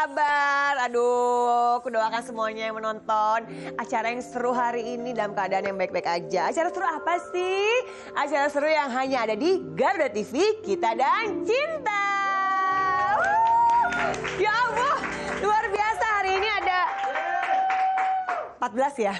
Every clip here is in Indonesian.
kabar? Aduh, aku doakan semuanya yang menonton acara yang seru hari ini dalam keadaan yang baik-baik aja. Acara seru apa sih? Acara seru yang hanya ada di Garuda TV, Kita dan Cinta. Ya Allah, luar biasa hari ini ada 14 ya?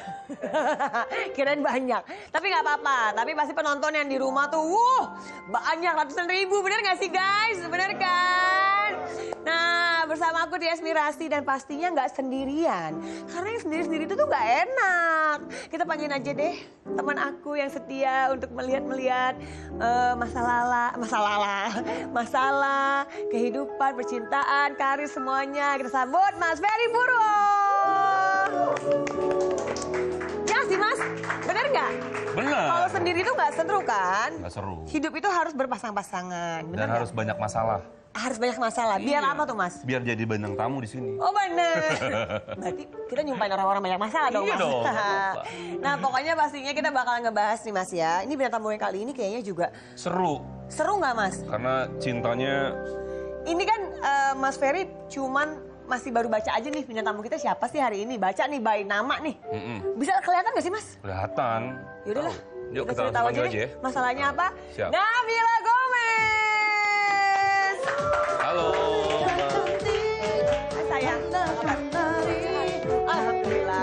Kirain banyak. Tapi nggak apa-apa. Tapi pasti penonton yang di rumah tuh, banyak ratusan ribu. Bener nggak sih guys? Bener kan? Nah, bersama aku di Esmirasi dan pastinya nggak sendirian. Karena yang sendiri-sendiri itu tuh nggak enak. Kita panggilin aja deh teman aku yang setia untuk melihat-melihat masalah, kehidupan, percintaan, karir semuanya. Kita sambut Mas Ferry Purwo. Ya sih Mas, bener nggak? Bener. Kalau sendiri itu nggak seru kan? Nggak seru. Hidup itu harus berpasang-pasangan. Dan harus banyak masalah. Harus banyak masalah. Biar apa tuh Mas? Biar jadi bintang tamu di sini. Oh bener. Berarti kita nyumpain orang-orang banyak masalah dong Iya Mas. dong, Nah pokoknya pastinya kita bakalan ngebahas nih Mas ya. Ini bintang tamu yang kali ini kayaknya juga Seru. seru nggak Mas? Karena cintanya Ini kan Mas Ferry cuman masih baru baca aja nih bintang tamu kita siapa sih hari ini. Baca nih by nama nih. Bisa kelihatan nggak sih Mas? kelihatan. Yaudahlah. Yuk kita sudah tahu langsung aja aja nih. ya. Masalahnya apa? Siap. Nabila Gomez. Halo. Hai sayang. Alhamdulillah.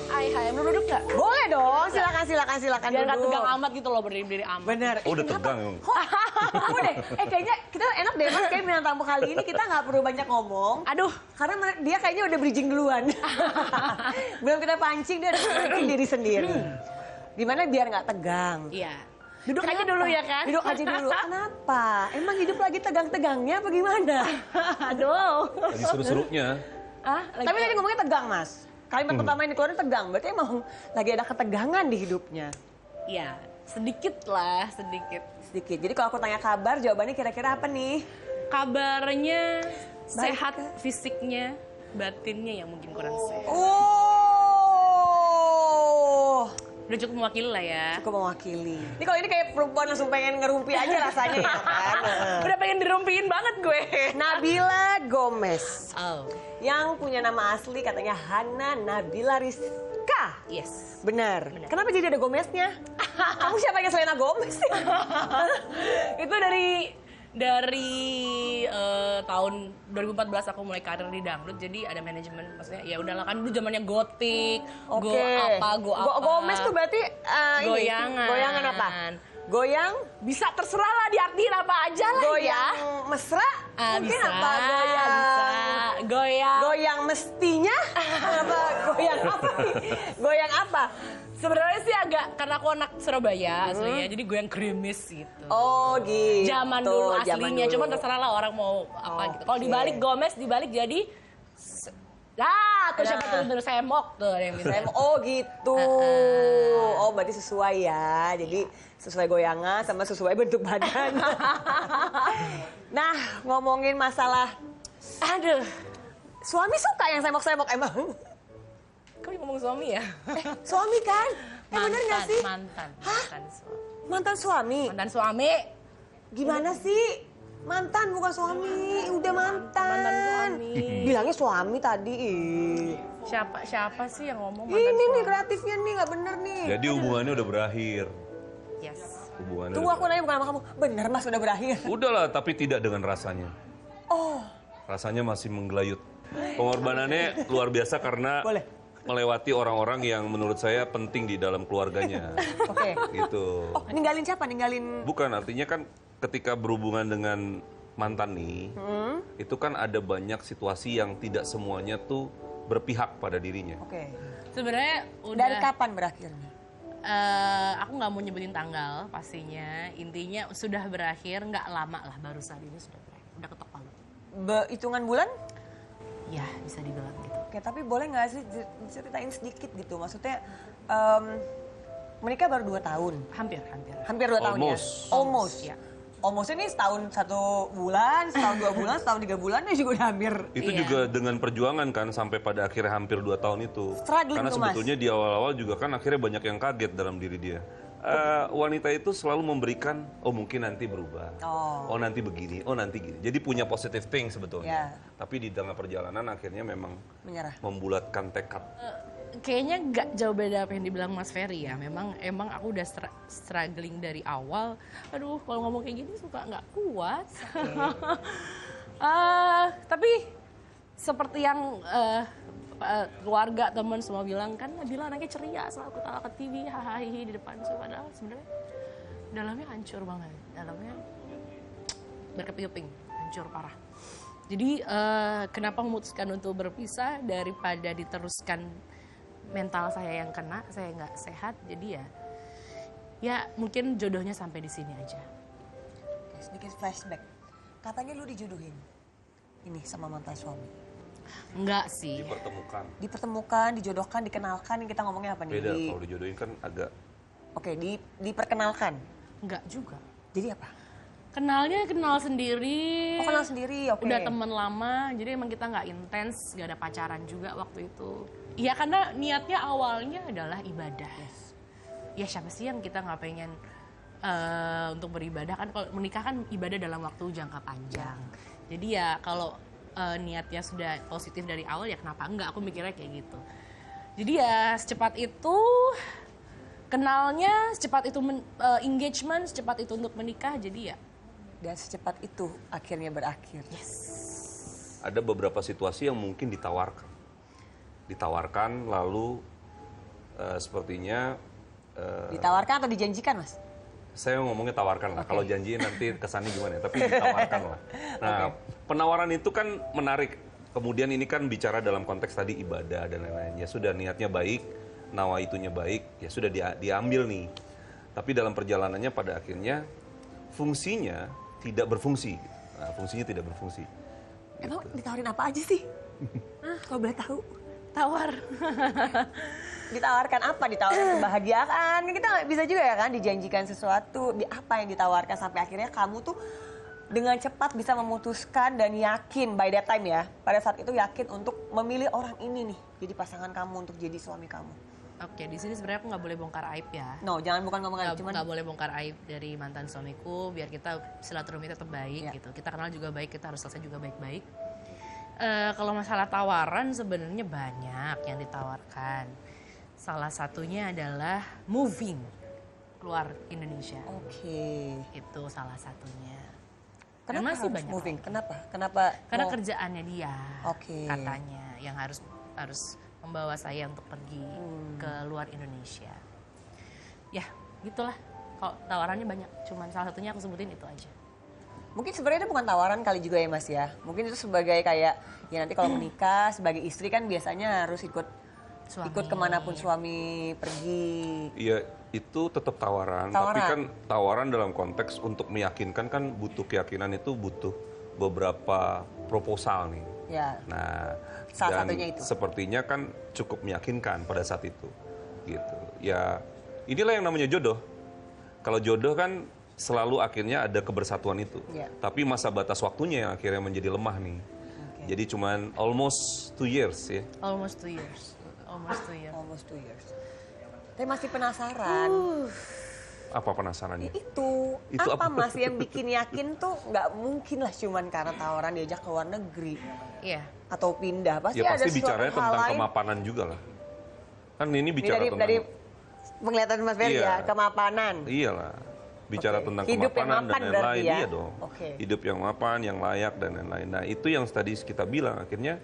Hai, mau duduk nggak? Boleh dong, silakan Biar nggak duduk. tegang amat gitu loh, berdiri amat. Bener. Oh, udah tegang. Udah, kayaknya kita enak deh Mas, kayak bintang tamu kali ini kita nggak perlu banyak ngomong. Aduh, Karena dia kayaknya udah bridging duluan. Belum kita pancing, dia udah pancing diri sendiri. Gimana biar nggak tegang. iya. Duduk aja Kenapa? dulu ya kan? Duduk aja dulu. Kenapa? Emang hidup lagi tegang-tegangnya apa gimana? Aduh. Lagi seru-serunya. Tapi tadi ngomongnya tegang Mas. Kalimat pertama yang dikeluarin tegang. Berarti emang lagi ada ketegangan di hidupnya. Iya, sedikit lah, sedikit. Sedikit. Jadi kalau aku tanya kabar, jawabannya kira-kira apa nih? Kabarnya Baik sehat kah? fisiknya, batinnya yang mungkin kurang sehat. Oh, Udah cukup mewakili lah ya. cukup mewakili. Ini kalau ini kayak perempuan langsung pengen ngerumpi aja rasanya ya kan? Udah pengen dirumpiin banget gue. Nabila Gomez. Oh, Yang punya nama asli katanya Hana Nabila Rizka. yes. Benar. Kenapa jadi ada Gomeznya? Kamu siapa yang Selena Gomez sih? Itu dari tahun 2014 aku mulai karir di dangdut, jadi ada manajemen, maksudnya ya udahlah kan dulu zamannya gotik, go apa. Gomez tuh berarti Goyangan. Goyangan apa? Goyang, Bisa terserah lah diartiin apa aja lah goyang ya. mesra? Mungkin Bisa, apa? Goyang, bisa. Goyang. goyang mestinya? Apa? Goyang apa nih? Goyang apa? Sebenarnya sih agak, karena aku anak Surabaya aslinya, jadi goyang krimis gitu. Oh gitu. Zaman dulu zaman aslinya, dulu. cuman terserah lah orang mau apa gitu. Kalau Oke. dibalik Gomez, dibalik jadi tuh siapa tuh semok tuh ada yang bisa. Oh gitu. Oh berarti sesuai ya. Jadi sesuai goyangan sama sesuai bentuk badan. Nah ngomongin masalah, Aduh, suami suka yang semok-semok emang? kau ngomong suami ya? Suami kan? Bener nggak sih? Mantan suami. Mantan suami? Mantan suami. Gimana sih? Mantan bukan suami, udah mantan. Mantan suami. Bilangnya suami tadi. Ih. Siapa sih yang ngomong mantan Ini nih suami? kreatifnya nih nggak bener nih. Jadi hubungannya udah berakhir. Yes. Hubungannya Tunggu udah aku nanya bukan sama kamu. Bener Mas udah berakhir. Udahlah, tapi tidak dengan rasanya. Oh. Rasanya masih menggelayut. Pengorbanannya luar biasa karena Boleh. melewati orang-orang yang menurut saya penting di dalam keluarganya. Oke. Gitu. Oh ninggalin siapa? Ninggalin. Bukan, artinya kan ketika berhubungan dengan mantan nih, itu kan ada banyak situasi yang tidak semuanya tuh berpihak pada dirinya. Oke. Sebenarnya udah. Dari kapan berakhirnya? Aku nggak mau nyebutin tanggal pastinya. Intinya sudah berakhir, nggak lama lah, baru saat ini sudah berakhir. Udah ketok palu. Hitungan bulan? Ya bisa dibilang gitu. Oke, tapi boleh nggak sih ceritain sedikit gitu? Maksudnya menikah baru 2 tahun. Hampir. Hampir 2 tahun ya? Almost. Almost. Ya. Almost ini setahun 1 bulan, setahun 2 bulan, setahun 3 bulan, ya juga udah hampir. Itu Iya. juga dengan perjuangan kan sampai pada akhirnya hampir 2 tahun itu. Struggling Karena tuh, Mas. sebetulnya di awal-awal juga kan akhirnya banyak yang kaget dalam diri dia. wanita itu selalu memberikan, oh mungkin nanti berubah, oh nanti begini, oh nanti gini. Jadi punya positive thing sebetulnya. Tapi di tengah perjalanan akhirnya memang Menyerah. membulatkan tekad. Kayaknya nggak jauh beda apa yang dibilang Mas Ferry ya. Emang aku udah struggling dari awal. Aduh, kalau ngomong kayak gini suka nggak kuat. Tapi seperti yang keluarga, teman semua bilang kan, Nabila anaknya ceria, selalu ketawa ke TV, hahaha di depan. So, padahal sebenarnya dalamnya hancur banget. Dalamnya berkeping-keping, hancur parah. Jadi kenapa memutuskan untuk berpisah daripada diteruskan mental saya yang kena, saya nggak sehat. Jadi ya mungkin jodohnya sampai di sini aja. Sedikit flashback. Katanya lu dijodohin ini sama mantan suami. Enggak sih. Dipertemukan, dijodohkan, dikenalkan. Kita ngomongnya apa nih? Beda, kalau dijodohin kan agak... Oke, diperkenalkan. Enggak juga. Jadi apa? Kenalnya kenal sendiri. Oh, kenal sendiri, oke. Udah temen lama, jadi emang kita nggak intens, nggak ada pacaran juga waktu itu. Iya, karena niatnya awalnya adalah ibadah. Ya siapa sih yang kita nggak pengen untuk beribadah kan? Kalau menikah kan ibadah dalam waktu jangka panjang. Jadi ya kalau niatnya sudah positif dari awal, ya kenapa enggak? Aku mikirnya kayak gitu. Jadi ya secepat itu kenalnya, secepat itu engagement, secepat itu untuk menikah. Jadi ya. Dan secepat itu akhirnya berakhir. Yes. Ada beberapa situasi yang mungkin ditawarkan lalu sepertinya ditawarkan atau dijanjikan, Mas? saya ngomongnya tawarkan lah. Kalau janjiin nanti kesannya gimana ya, tapi ditawarkan lah. Nah, penawaran itu kan menarik. Kemudian ini kan bicara dalam konteks tadi ibadah dan lain-lain. Ya sudah, niatnya baik, nawaitunya baik, ya sudah diambil nih. Tapi dalam perjalanannya pada akhirnya fungsinya tidak berfungsi. Nah, fungsinya tidak berfungsi. Emang ditawarin apa aja sih? Kalau boleh tahu. Tawar. Ditawarkan apa? Ditawarkan kebahagiaan. Kita nggak bisa juga ya kan dijanjikan sesuatu. Apa yang ditawarkan sampai akhirnya kamu tuh dengan cepat bisa memutuskan dan yakin by that time ya. Pada saat itu yakin untuk memilih orang ini nih jadi pasangan kamu, untuk jadi suami kamu. Oke, di sini sebenarnya aku nggak boleh bongkar aib ya. No, jangan bukan ngomong aib, cuman nggak boleh bongkar aib dari mantan suamiku, biar kita silaturahmi tetap baik gitu. Kita kenal juga baik, kita harus selesai juga baik-baik. Kalau masalah tawaran sebenarnya banyak yang ditawarkan. Salah satunya adalah moving keluar Indonesia. Oke. Itu salah satunya. Kenapa masih harus banyak moving? lagi. Kenapa? Karena kerjaannya dia, Oke. katanya yang harus membawa saya untuk pergi ke luar Indonesia. Ya, gitulah. Kalau tawarannya banyak, cuman salah satunya aku sebutin itu aja. Mungkin sebenarnya itu bukan tawaran kali juga ya Mas ya. Mungkin itu sebagai kayak ya nanti kalau menikah sebagai istri kan biasanya harus ikut kemanapun suami pergi. Iya, itu tetap tawaran. Tapi kan tawaran dalam konteks untuk meyakinkan kan butuh keyakinan, itu butuh beberapa proposal nih. Ya. Nah, salah dan satunya itu. Sepertinya kan cukup meyakinkan pada saat itu. Gitu. Ya, inilah yang namanya jodoh. Kalau jodoh kan selalu akhirnya ada kebersatuan itu. Ya. Tapi masa batas waktunya yang akhirnya menjadi lemah nih. Jadi cuman almost 2 years ya. Almost 2 years. Almost 2 years. Tapi masih penasaran. Apa penasarannya? Itu apa Mas yang bikin yakin tuh nggak mungkin lah cuman karena tawaran diajak ke luar negeri. Iya. Atau pindah. Pasti Ya ada pasti bicaranya hal tentang lain. kemapanan juga lah. Kan ini bicara tentang... Dari penglihatan Mas Ferry ya, kemapanan. Iyalah. Bicara tentang Hidup yang kemapanan mapan dan berarti lain-lain. ya? Iya dong. Hidup yang mapan, yang layak dan lain-lain. Nah itu yang tadi kita bilang akhirnya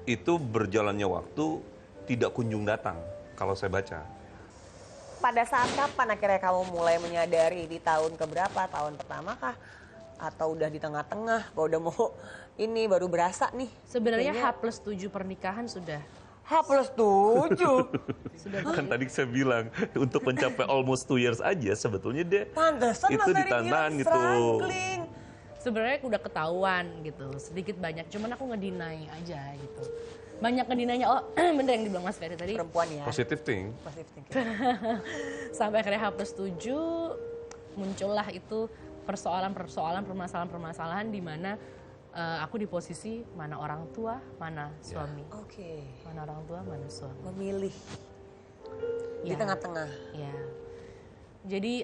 itu berjalannya waktu tidak kunjung datang kalau saya baca. Pada saat kapan akhirnya kamu mulai menyadari, di tahun keberapa? Tahun pertama kah? Atau udah di tengah-tengah? Kalau udah mau ini baru berasa nih. Sebenarnya H+7 pernikahan sudah. H+7? Kan tadi saya bilang untuk mencapai almost 2 years aja sebetulnya dia Pantesan itu Mas Ferry ditantan bilang gitu. struggling. Sebenarnya udah ketahuan gitu, sedikit banyak. Cuman aku ngedinai aja gitu. Banyak ngedinainya, oh bener yang dibilang Mas Ferry tadi. Perempuan ya. Positive thing. Positive thinking. Sampai akhirnya H+7 muncullah itu permasalahan-permasalahan di mana aku di posisi mana orang tua, mana suami. Oke. Mana orang tua, mana suami. Memilih. Di Ya. tengah-tengah. Ya. Jadi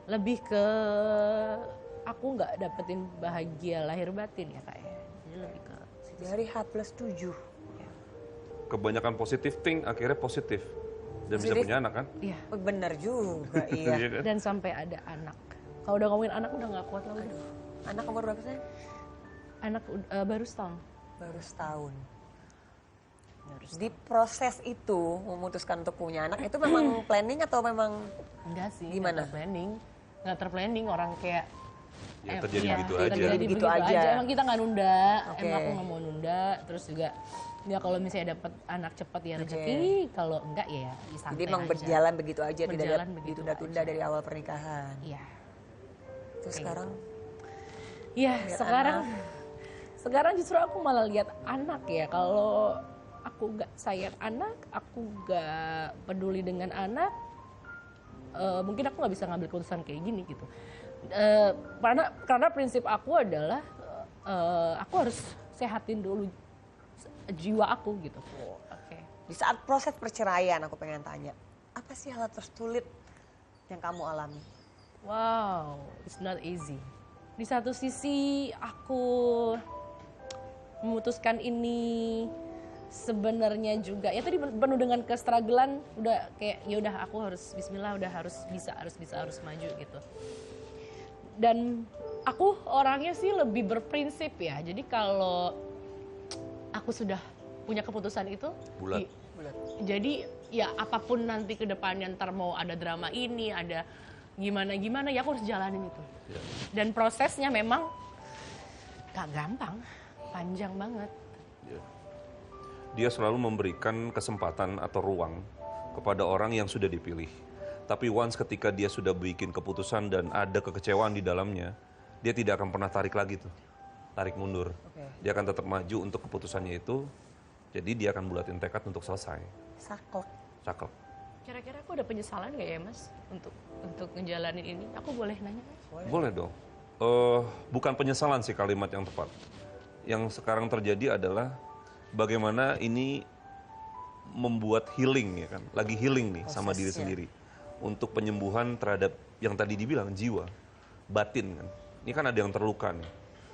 lebih ke aku nggak dapetin bahagia lahir batin ya Kak ya. Jadi lebih ke situ. Dari H+7. Kebanyakan positif think akhirnya positif. Dan bisa Positif? punya anak kan? Iya. Oh, bener juga, iya. Iya kan? Dan sampai ada anak. Kalau udah ngomongin anak udah nggak kuat lagi. Anak umur berapa sih? Anak baru setahun. Baru setahun. Di proses itu memutuskan untuk punya anak itu memang planning atau memang Enggak sih. Gimana? Nggak terplanning orang kayak. Ya, terjadi iya, begitu terjadi aja. Begitu begitu aja. aja. Emang kita nggak nunda. Oke. Emang aku nggak mau nunda. Terus juga ya kalau misalnya dapat anak cepat ya rezeki. Kalau enggak ya santai jadi emang aja. berjalan begitu aja, tidak Berjalan ada begitu ditunda-tunda aja. dari awal pernikahan. Iya. Terus sekarang Iya, Lihat sekarang justru aku malah lihat anak ya. Kalau aku nggak sayang anak, aku nggak peduli dengan anak, mungkin aku nggak bisa ngambil keputusan kayak gini gitu. Karena prinsip aku adalah aku harus sehatin dulu jiwa aku gitu. Oke. di saat proses perceraian aku pengen tanya, apa sih hal tersulit yang kamu alami? Wow, it's not easy. Di satu sisi aku memutuskan ini sebenarnya juga ya tadi penuh dengan kestrugglean, udah kayak ya udah aku harus bismillah, udah harus maju gitu. Dan aku orangnya sih lebih berprinsip ya. Jadi kalau aku sudah punya keputusan itu Bulat. jadi ya apapun nanti ke depannya, ntar mau ada drama ini, ada gimana ya aku harus jalanin itu. Ya. Dan prosesnya memang gak gampang, panjang banget. Ya. Dia selalu memberikan kesempatan atau ruang kepada orang yang sudah dipilih. Tapi once ketika dia sudah bikin keputusan dan ada kekecewaan di dalamnya, dia tidak akan pernah tarik lagi tuh. Tarik mundur. Oke. Dia akan tetap maju untuk keputusannya itu. Jadi dia akan bulatin tekad untuk selesai. Saklek. Saklek. Kira-kira aku ada penyesalan gak ya Mas untuk ngejalanin ini? Aku boleh nanya? Boleh dong. Bukan penyesalan sih kalimat yang tepat. Yang sekarang terjadi adalah bagaimana ini membuat healing ya kan. Lagi healing nih sama diri Prosesnya. sendiri. Untuk penyembuhan terhadap yang tadi dibilang jiwa, batin kan. Ini kan ada yang terluka nih.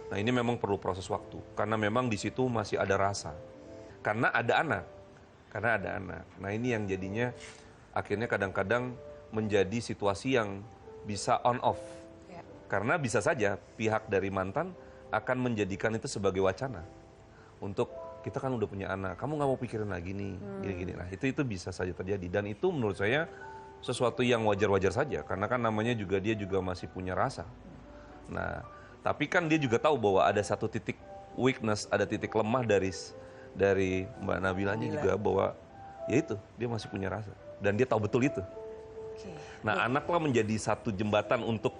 Nah ini memang perlu proses waktu. Karena memang di situ masih ada rasa. Karena ada anak. Nah ini yang jadinya akhirnya kadang-kadang menjadi situasi yang bisa on off. Ya. Karena bisa saja pihak dari mantan akan menjadikan itu sebagai wacana. Untuk kita kan udah punya anak, kamu nggak mau pikirin lagi nih, gini-gini. Nah itu bisa saja terjadi. Dan itu menurut saya sesuatu yang wajar-wajar saja. Karena kan namanya juga dia juga masih punya rasa. Nah tapi kan dia juga tahu bahwa ada satu titik weakness, ada titik lemah dari Mbak Nabilanya juga bahwa ya itu, dia masih punya rasa. Dan dia tahu betul itu. Oke. Nah, anaklah menjadi satu jembatan untuk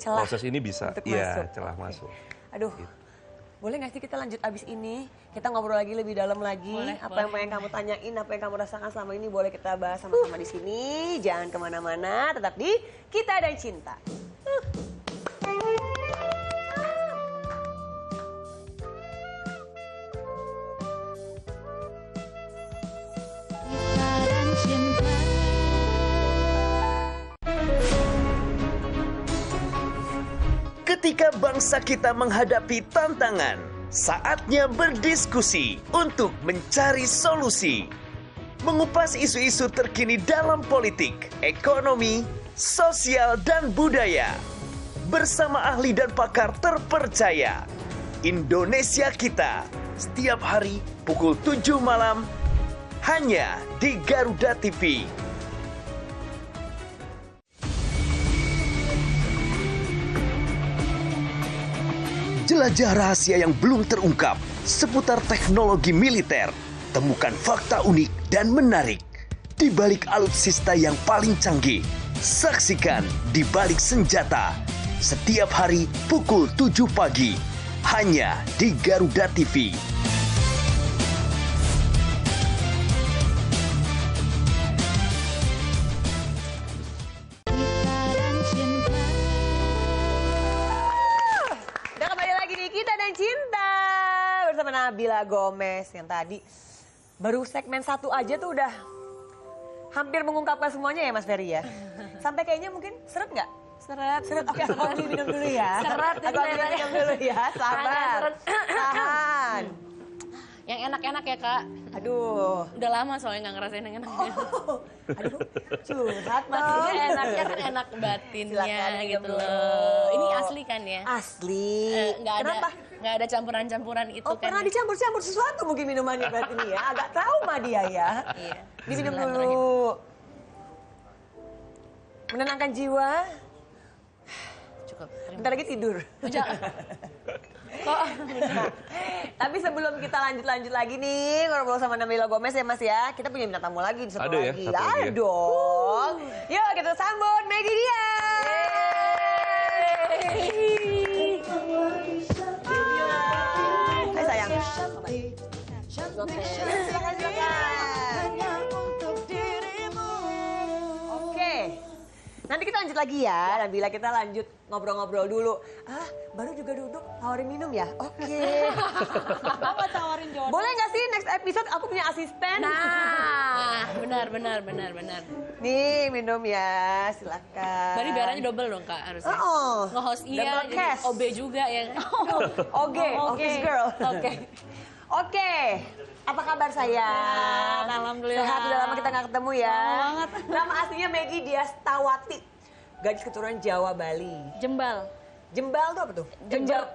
Celah proses ini bisa, untuk iya, masuk. celah Oke. masuk. Aduh, boleh nggak sih kita lanjut abis ini? Kita ngobrol lagi lebih dalam lagi. Boleh, Apa yang pengen kamu tanyain, apa yang kamu rasakan selama ini boleh kita bahas sama-sama di sini. Jangan kemana-mana, tetap di Kita dan Cinta. Ketika bangsa kita menghadapi tantangan, saatnya berdiskusi untuk mencari solusi. Mengupas isu-isu terkini dalam politik, ekonomi, sosial, dan budaya. Bersama ahli dan pakar terpercaya. Indonesia Kita, setiap hari pukul 7 malam, hanya di Garuda TV. Jelajah rahasia yang belum terungkap seputar teknologi militer. Temukan fakta unik dan menarik di balik alutsista yang paling canggih. Saksikan Di Balik Senjata setiap hari pukul 7 pagi hanya di Garuda TV. Udah kembali lagi di Kita dan Cinta bersama Nabila Gomez yang tadi baru segmen 1 aja tuh udah hampir mengungkapkan semuanya ya Mas Ferry ya. Sampai kayaknya mungkin seret nggak? Seret. Seret, oke aku ambil minum dulu ya. Seret, Aku ambil minum dulu ya, sabar. Seret. Tahan. Yang enak-enak ya kak. Aduh. Udah lama soalnya nggak ngerasain yang enaknya. Aduh, curhat Maksudnya dong. enaknya kan enak batinnya Silakan, gitu minum loh. dulu. Ini asli kan ya? Asli. Nggak ada campuran-campuran itu Oh, kan. pernah dicampur-campur sesuatu mungkin minumannya berarti ini ya. Agak trauma dia ya. Iya. Diminum Bismillah, dulu. Menenangkan jiwa. Cukup. Bentar lagi tidur. Jangan. Kok? Tapi sebelum kita lanjut lagi nih ngobrol sama Nabila Gomez ya Mas ya. Kita punya bintang tamu lagi di satu Ada ya, lagi. satu lagi ya? Ada dong. Yuk kita sambut Maggie dia. Hai sayang. Silakan. Oke. Nanti kita lanjut lagi ya. Nabila kita lanjut ngobrol-ngobrol dulu. Ah, baru juga duduk tawarin minum ya? Oke. Apa tawarin jodoh? Boleh nggak sih next episode aku punya asisten? Nah, benar. Nih minum ya, silakan. Berarti bayarannya double dong kak harusnya. Oh, Nge-host iya, double jadi cash. OB juga ya kan? Oke, office girl. Oke. Oke, apa kabar sayang? Sehat, alhamdulillah. Sehat, udah lama kita nggak ketemu ya. Lama banget. Nama aslinya Maggie Diastawati. Gadis keturunan Jawa Bali. Jembal. Jembal tuh apa tuh?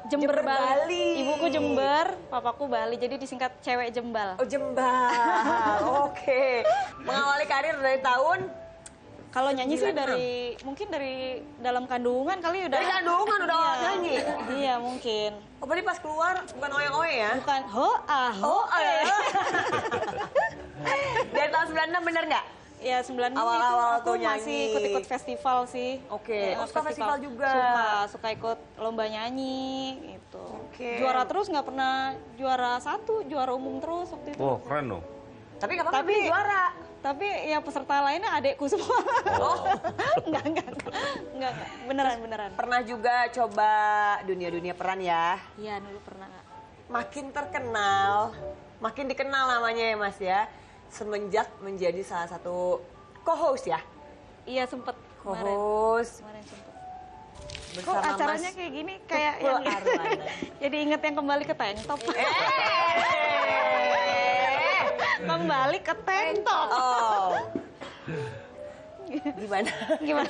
Jember Bali. Bali. Ibuku Jember, papaku Bali. Jadi disingkat cewek Jembal. Oh Jembal, oke. Mengawali karir dari tahun Kalau nyanyi sih 96. mungkin dari dalam kandungan kali udah. dari kandungan udah Iya. nyanyi. Iya mungkin. Oh berarti pas keluar bukan oye-oye ya? Bukan ho Oh, dari tahun 96 bener nggak? Ya 96 Awal-awal itu tuh aku masih nyanyi. ikut-ikut festival sih. Oke. Oh, suka festival juga. Suka ikut lomba nyanyi gitu. Oke. Juara terus nggak pernah juara 1, juara umum terus waktu itu. Oh, keren loh. Tapi nggak apa-apa Tapi- juara. Tapi ya peserta lainnya adekku semua. Oh. enggak. Beneran. Pernah juga coba dunia-dunia peran ya. Iya, dulu pernah. Makin terkenal, makin dikenal namanya ya Mas ya. Semenjak menjadi salah satu co-host ya. Iya, sempet kemarin. Co-host Kemarin sempet. Kok bersama acaranya Mas kayak gini kayak Tukul yang Arwana. jadi inget yang kembali ke tank top. Eh. Kembali ke tank top. Oh. Gimana? Gimana?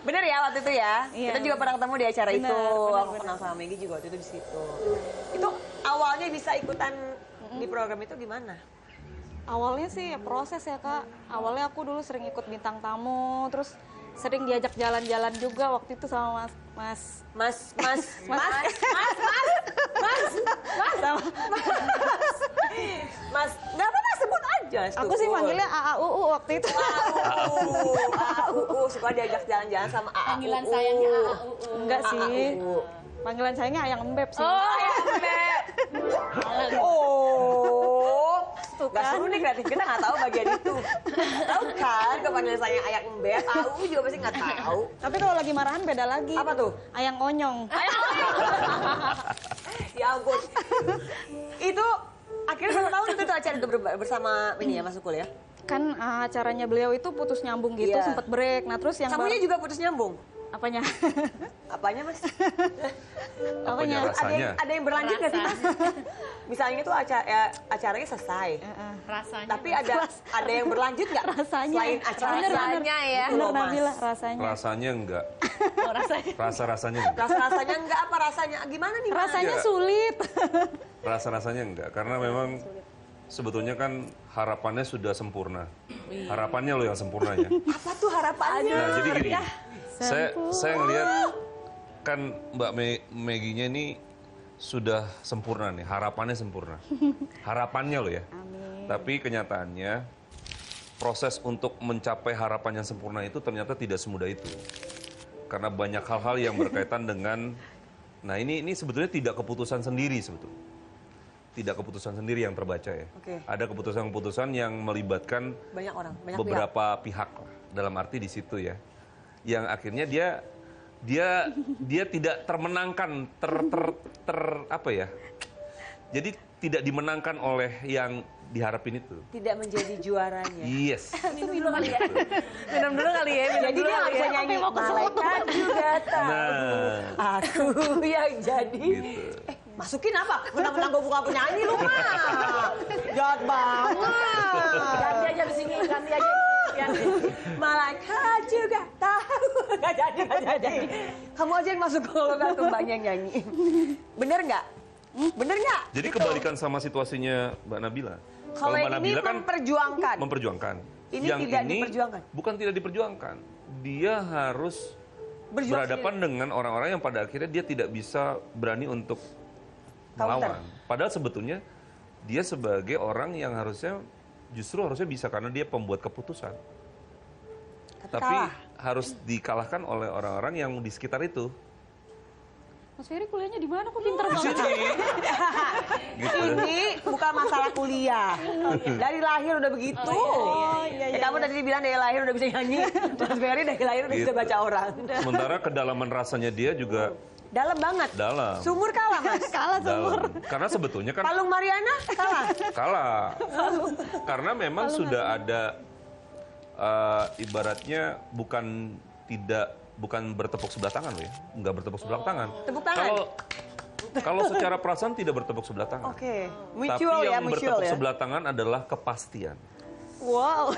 Bener ya waktu itu ya? Iya. Kita juga pernah ketemu di acara Bener, itu. bener, Aku bener. kenal sama Maggie juga waktu itu di situ. Itu awalnya bisa ikutan di program itu gimana? Awalnya sih ya proses ya Kak. Awalnya aku dulu sering ikut bintang tamu, terus sering diajak jalan-jalan juga waktu itu sama Mas. Mas, nggak apa-apa sebut aja. Aku sih manggilnya AAUU waktu itu. AAUU, suka diajak jalan-jalan sama AAUU. Panggilan sayangnya AAUU. Enggak sih. AAUU. Panggilan sayangnya Ayang Embeb sih. Oh, ya Mbak. Oh, Tuh nggak kan. seru nih kreatif kita nggak tahu bagian itu. Tahu kan kepanggil saya Ayang Embeb, AAUU juga pasti nggak tahu. Tapi kalau lagi marahan beda lagi. Apa tuh? Ayang Onyong. Ya ampun. Itu akhirnya 1 tahun itu acara itu bersama ini ya Mas Ukul ya. Kan acaranya beliau itu putus nyambung gitu, Iya. sempet break. Nah terus yang Kamunya juga putus nyambung. apanya? Apanya Mas? Apanya Apanya? rasanya? Ada yang berlanjut nggak sih Mas? Misalnya itu acaranya selesai. Rasanya. Tapi ada yang berlanjut nggak? Rasanya. Selain acara Bener, Rasanya ya. Itu Bener loh, Mas. Nabila rasanya. Rasanya enggak. Oh, rasanya. Rasa-rasanya enggak. Rasa-rasanya enggak apa rasanya? Gimana nih Mas? Rasanya Iya. sulit. Rasa-rasanya enggak. Karena memang sebetulnya kan harapannya sudah sempurna. Harapannya loh yang sempurnanya. Apa tuh harapannya? Nah, jadi gini. Saya ngelihat kan Mbak Maggie-nya ini sudah sempurna nih, harapannya sempurna. Harapannya loh ya. Tapi kenyataannya proses untuk mencapai harapan yang sempurna itu ternyata tidak semudah itu. Karena banyak hal-hal yang berkaitan dengan, nah ini sebetulnya tidak keputusan sendiri sebetulnya. Tidak keputusan sendiri yang terbaca ya. Oke. Ada keputusan-keputusan yang melibatkan Banyak orang, banyak pihak. beberapa pihak lah, dalam arti di situ ya. Yang akhirnya dia tidak termenangkan, apa ya? Jadi tidak dimenangkan oleh yang diharapin itu. Tidak menjadi juaranya. Yes. Minum dulu kali ya. Minum dulu kali ya. Jadi dia nggak bisa nyanyi malaikat juga tahu. Nah, Aku yang jadi. gitu. Masukin apa? Menang-menang gue buka penyanyi lu mah. Jahat banget. Ganti aja di sini, ganti aja. Ganti. Malaikat juga tahu. Gak jadi. Kamu aja yang masuk kalau kan tuh Mbaknya yang nyanyi. Bener nggak? Bener nggak? Jadi kebalikan sama situasinya Mbak Nabila. Kalau yang ini memperjuangkan. memperjuangkan. Ini Yang tidak ini diperjuangkan. bukan tidak diperjuangkan. Dia harus Berjuang berhadapan dengan orang-orang yang pada akhirnya dia tidak bisa berani untuk Counter. melawan. Padahal sebetulnya dia sebagai orang yang justru harusnya bisa karena dia pembuat keputusan. Tapi kalah. harus dikalahkan oleh orang-orang yang di sekitar itu. Mas Ferry kuliahnya di mana? Kok pinter Di banget? sini. Gitu. Ini bukan masalah kuliah. Dari lahir udah begitu. Kamu tadi bilang dari lahir udah bisa nyanyi. Mas Ferry dari lahir udah bisa Gitu. baca orang. Sementara kedalaman rasanya dia juga Dalam banget. dalam. Sumur kalah, Mas. Kalah sumur. Dalam. Karena sebetulnya kan Palung Mariana kalah. kalah. Karena memang sudah ada ibaratnya bukan bertepuk sebelah tangan loh ya. Enggak bertepuk sebelah tangan. Tepuk tangan. Kalau secara perasaan tidak bertepuk sebelah tangan. Oke. Tapi Mutual ya, yang mutual bertepuk ya. sebelah tangan adalah kepastian. Wow.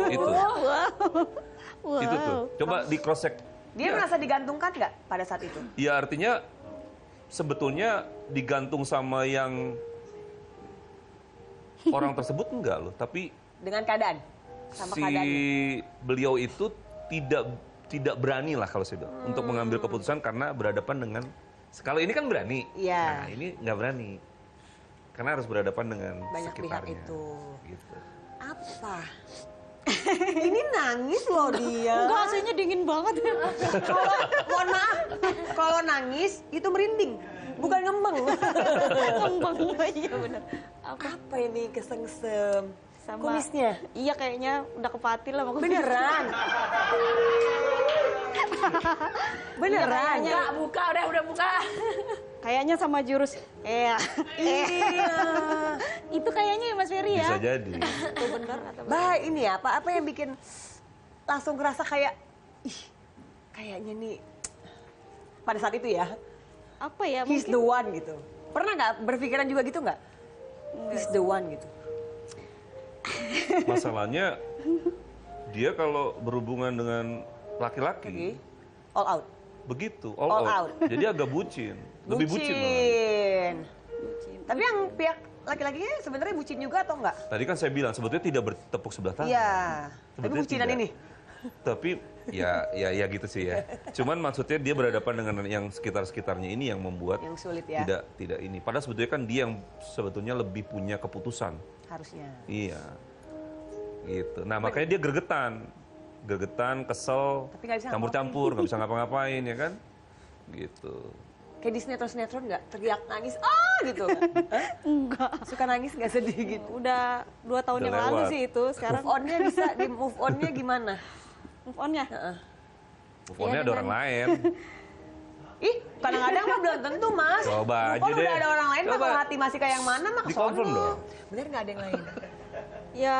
Itu. Wow. Itu tuh. Coba di cross check. Dia merasa digantungkan nggak pada saat itu? Ya artinya sebetulnya digantung sama yang orang tersebut enggak loh, tapi Dengan keadaan? Sama si keadaannya? beliau itu tidak berani lah kalau saya bilang untuk mengambil keputusan karena berhadapan dengan kalau ini kan berani, Iya. nah ini nggak berani karena harus berhadapan dengan Banyak pihak sekitarnya. itu. Gitu. Apa? Ini nangis loh dia. Enggak, aslinya dingin banget. Kalau mohon maaf, kalau nangis itu merinding, bukan ngembeng. Kembang. Iya benar. Apa ini kesengsem? Sama Kumisnya? Iya kayaknya udah kepatil lah sama kumis. Beneran? Beneran? Enggak, buka, udah buka. Kayaknya sama jurus. Iya. Iya. Itu kayaknya ya Mas Ferry ya. Bisa jadi. Itu bener atau Bah, ini ya, apa yang bikin langsung ngerasa kayak, ih, kayaknya nih pada saat itu ya, apa ya? he's the one gitu. Pernah nggak berpikiran juga gitu nggak? He's the one gitu. Masalahnya dia kalau berhubungan dengan laki-laki All out. begitu All out. Jadi agak bucin, lebih bucin. malah. Bucin. Tapi yang pihak laki-lakinya sebenarnya bucin juga atau enggak? Tadi kan saya bilang sebetulnya tidak bertepuk sebelah tangan. Iya. Tapi Sebetulnya bucinan tidak. ini. Tapi ya gitu sih ya. Cuman maksudnya dia berhadapan dengan yang sekitar-sekitarnya ini yang membuat Yang sulit ya. tidak ini. Padahal sebetulnya kan dia yang sebetulnya lebih punya keputusan. Harusnya. Iya. Gitu. Nah, makanya dia gregetan. Gregetan, kesel, Tapi nggak bisa campur-campur, nggak bisa ngapa-ngapain ya kan? Gitu. Kayak di sinetron-sinetron nggak? Teriak nangis, ah gitu. Hah? Enggak. Suka nangis nggak sedih gitu? Udah 2 tahun Udah yang lalu lewat. sih itu. Sekarang Move on-nya bisa, di move on-nya gimana? move on-nya. Teleponnya ada orang lain. Ih, kadang-kadang mah belum tentu, Mas. Coba Move aja on deh. udah ada orang lain, mah Coba. kalau hati masih kayak yang mana, mah Di-confirm kesono. dong. Bener nggak ada yang lain? Ya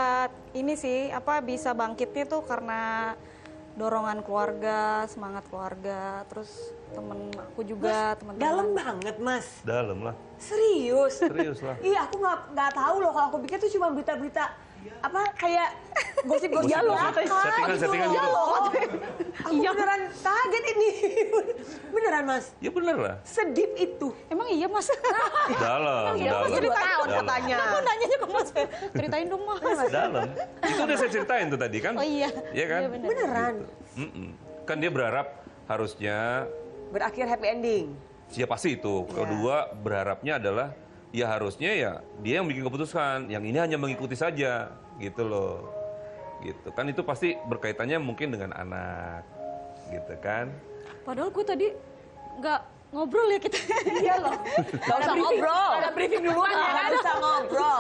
ini sih apa bisa bangkitnya tuh karena dorongan keluarga, semangat keluarga, terus temen aku juga teman-teman. Dalam banget, Mas. Dalam lah. Serius? Serius lah. Iya, aku nggak tahu loh. Kalau aku pikir tuh cuma berita-berita apa kayak gosip-gosip Gosip-gosip. belaka Settingan-settingan Iya gitu. loh. Aku beneran kaget ini. Beneran, Mas. Ya bener lah. Sedip itu. Emang iya Mas? Dalam, Iya, Mas, dalam. 2 tahun Dalam. katanya. Aku nanyanya ke Mas. Ceritain dong Mas. Dalam. Itu udah saya ceritain tuh tadi kan? Oh iya. Iya kan? Iya bener. Beneran. Mm-mm. Kan dia berharap harusnya, Berakhir happy ending. ya pasti itu. Kedua berharapnya adalah, ya harusnya ya dia yang bikin keputusan. Yang ini hanya mengikuti saja, gitu loh. Gitu kan itu pasti berkaitannya mungkin dengan anak, gitu kan? Padahal gue tadi nggak ngobrol ya kita. Iya loh. Gak usah ngobrol. Ada briefing duluan ya kan? Gak usah ngobrol.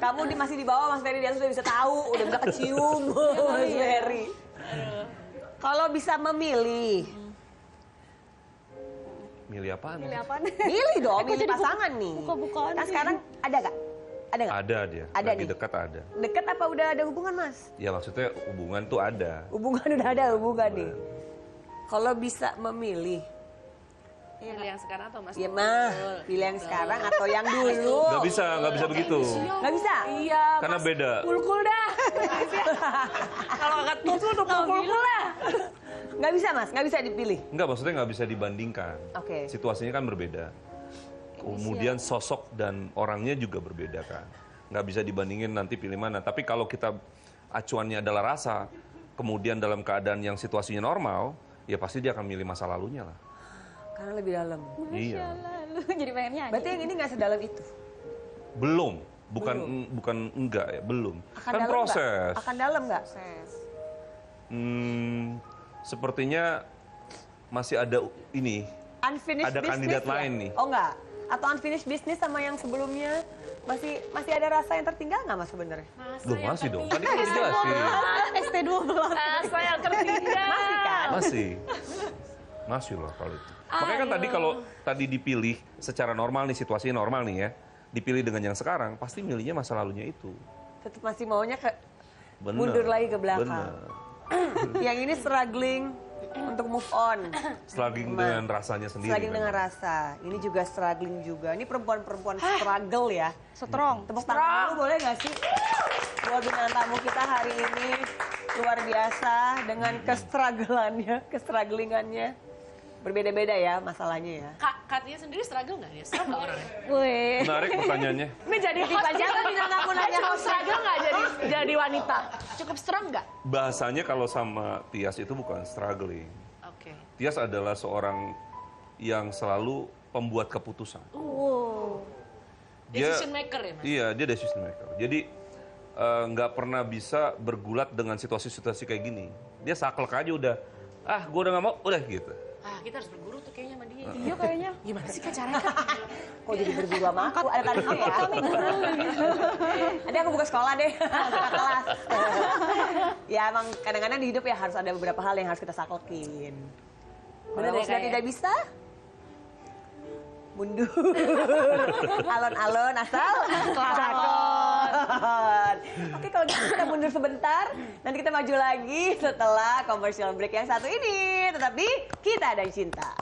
Kamu masih di bawah, Mas Ferry, dia sudah bisa tahu. Udah bisa kecium, Mas Ferry. Kalau bisa memilih, Milih apaan? Pilih apaan? Milih dong, milih pasangan nih. buka-bukaan Nah sih? sekarang ada gak? Ada gak? Ada dia. Ada Lagi nih. dekat ada. Deket apa udah ada hubungan mas? Ya maksudnya hubungan tuh ada. Hubungan udah ada hubungan nih. Kalau bisa memilih, Pilih yang sekarang atau mas? ya mah pilih yang sekarang atau yang dulu. Nggak bisa begitu. Nggak bisa? Iya. Karena beda. Pukul dah. Kalau nggak tutul tuh pukul lah. Nggak bisa mas, nggak bisa dipilih. Enggak, maksudnya nggak bisa dibandingkan. Oke. Situasinya kan berbeda. Kemudian sosok dan orangnya juga berbeda kan. Nggak bisa dibandingin nanti pilih mana. Tapi kalau kita acuannya adalah rasa, kemudian dalam keadaan yang situasinya normal, ya pasti dia akan milih masa lalunya lah. Karena lebih dalam. Iya. Lalu jadi pengen nyanyi. Berarti yang ini nggak sedalam itu. Belum. Bukan enggak ya, belum. Akan Kan dalam proses. nggak? Akan dalam nggak? Sepertinya masih ada ini. Unfinished Ada business kandidat ya? lain nih. Oh nggak? Atau unfinished business sama yang sebelumnya masih ada rasa yang tertinggal nggak mas sebenarnya? Loh, masih dong. Tadi kan udah dijelasin. ST12. Saya tertinggal. Masih kan? Masih loh kalau itu. Makanya kan tadi kalau tadi dipilih secara normal nih, situasinya normal nih ya. Dipilih dengan yang sekarang, pasti milihnya masa lalunya itu. Tetap masih maunya ke Bener. mundur lagi ke belakang. Bener. Yang ini struggling untuk move on. Struggling dengan rasanya sendiri. Struggling dengan memang. rasa. Ini juga struggling juga. Ini perempuan-perempuan struggle ya. Strong. Tepuk tangan dulu boleh nggak sih? Buat bintang tamu kita hari ini luar biasa dengan kestrugglingannya. Berbeda-beda ya masalahnya ya. Katnya sendiri struggle nggak dia? Struggle nggak orangnya? Wih. Menarik pertanyaannya. Ini jadi Tipe siapa bintang tamu nanya cukup host? struggle nggak jadi wanita? Cukup strong nggak? Bahasanya kalau sama Tias itu bukan struggling. Oke. Tias adalah seorang yang selalu pembuat keputusan. Dia- Decision maker ya mas? Iya, dia decision maker. Jadi nggak pernah bisa bergulat dengan situasi-situasi kayak gini. Dia saklek aja udah, gue udah nggak mau, udah gitu. Kita harus berguru tuh kayaknya sama dia. Iya kayaknya. Gimana sih Kak caranya Kak? Kok jadi berguru sama aku? Ada tarifnya ya? Nanti aku buka sekolah deh, buka kelas. Ya emang kadang-kadang di hidup ya harus ada beberapa hal yang harus kita saklekin. Bener Kalau ya, sudah Kak, ya? tidak bisa, mundur. Alon-alon asal lakon. Oke kalau gitu kita mundur sebentar, nanti kita maju lagi setelah commercial break yang satu ini. Tetap di Kita dan Cinta.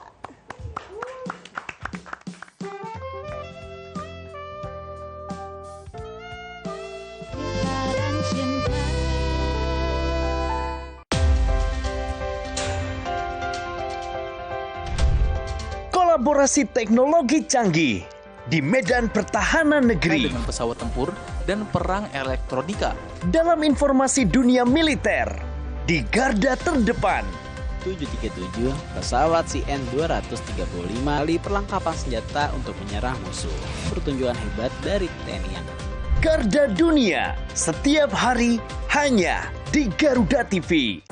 Kolaborasi teknologi canggih di medan pertahanan negeri. dengan pesawat tempur dan perang elektronika. Dalam informasi dunia militer, di garda terdepan. 737 pesawat CN-235 kali perlengkapan senjata untuk menyerang musuh. Pertunjukan hebat dari TNI Angkatan. Garda dunia, setiap hari hanya di Garuda TV.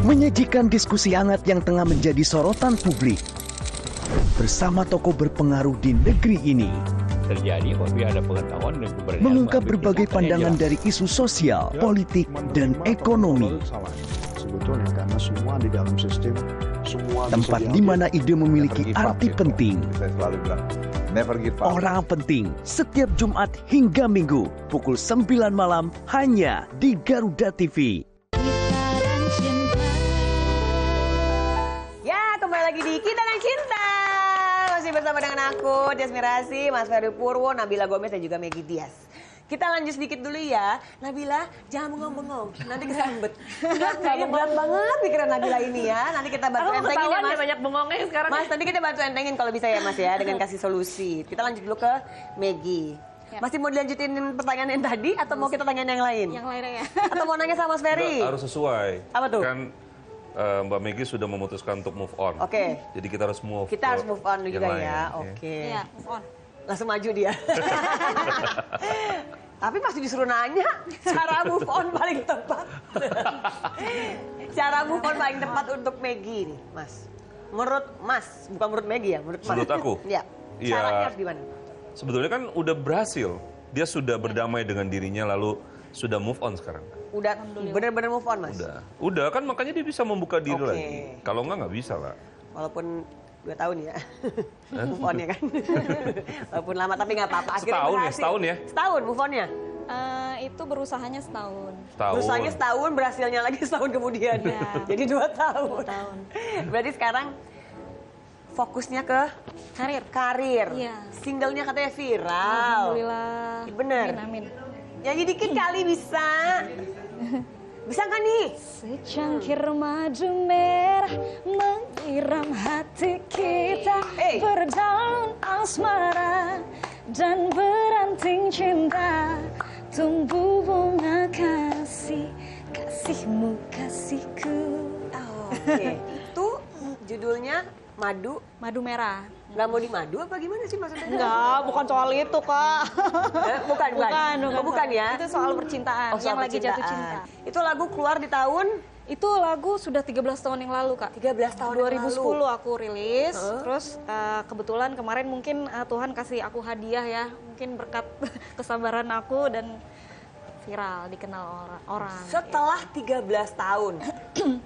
Menyajikan diskusi hangat yang tengah menjadi sorotan publik. Bersama tokoh berpengaruh di negeri ini. Terjadi tapi ada pengetahuan dan keberanian Mengungkap mengambil berbagai tindakan yang pandangan jelas. dari isu sosial, politik, dan ekonomi. Sebetulnya karena semua di dalam sistem semua Tempat bisa di diambil. mana ide memiliki Never give up, arti gitu. penting. Saya selalu bilang never give up. Orang penting setiap Jumat hingga Minggu pukul 9 malam hanya di Garuda TV. Ya, kembali lagi di Kita dan Cinta. Masih bersama dengan aku, Tias Mirasi, Mas Ferry Purwo, Nabila Gomez, dan juga Maggie Dias. Kita lanjut sedikit dulu ya. Nabila, jangan bengong-bengong. Nanti kesambet. Nggak berat banget pikiran Nabila ini ya. Nanti kita bantu Aku entengin ya, ketahuan Mas. ya banyak bengongnya sekarang. Mas, nanti kita bantu entengin kalau bisa ya, Mas ya, dengan kasih solusi. Kita lanjut dulu ke Maggie. Masih mau dilanjutin pertanyaan yang tadi atau mau kita tanyain yang lain? Yang lainnya ya. Atau mau nanya sama Mas Ferry? Nggak, harus sesuai. Apa tuh? Kan Mbak Maggie sudah memutuskan untuk move on. Oke. Jadi kita harus move. Kita harus move on yang juga lain, ya. Oke. Iya, move on. Langsung maju dia. Tapi pasti disuruh nanya cara move on paling tepat. Cara move on paling tepat untuk Maggie nih, Mas. Menurut Mas, bukan menurut Maggie ya, menurut Mas. Menurut aku? Iya. Iya. Caranya harus gimana? Sebetulnya kan udah berhasil. Dia sudah berdamai dengan dirinya lalu sudah move on sekarang. Udah bener-bener move on, Mas? Udah kan makanya dia bisa membuka diri Oke. lagi. Kalau nggak bisa lah. Walaupun 2 tahun ya. Move on ya kan. Walaupun lama tapi nggak apa-apa. Akhirnya Setahun ya, berhasil. setahun ya? Setahun move on-nya? Itu berusahanya setahun. Berusahanya setahun, berhasilnya lagi setahun kemudian. Ya. Jadi 2 tahun. 2 tahun. Berarti sekarang fokusnya ke karir. Iya. Singlenya katanya viral. Alhamdulillah. Bener. Amin. Nyanyi dikit kali bisa. Bisa kan nih? Secangkir madu merah menyiram hati kita, berdaun asmara dan beranting cinta, tumbuh bunga kasih, kasihmu kasihku. Oke, itu judulnya Madu Merah. Nggak mau dimadu apa gimana sih maksudnya? Enggak, bukan soal itu, Kak. Bukan. Bukan ya? Itu soal percintaan, Oh, soal yang lagi jatuh percintaan. cinta. Itu lagu keluar di tahun? Itu lagu sudah 13 tahun yang lalu, Kak. 13 tahun 2010 aku rilis. Terus kebetulan kemarin mungkin Tuhan kasih aku hadiah ya. Mungkin berkat kesabaran aku dan viral, dikenal orang. Setelah 13 tahun.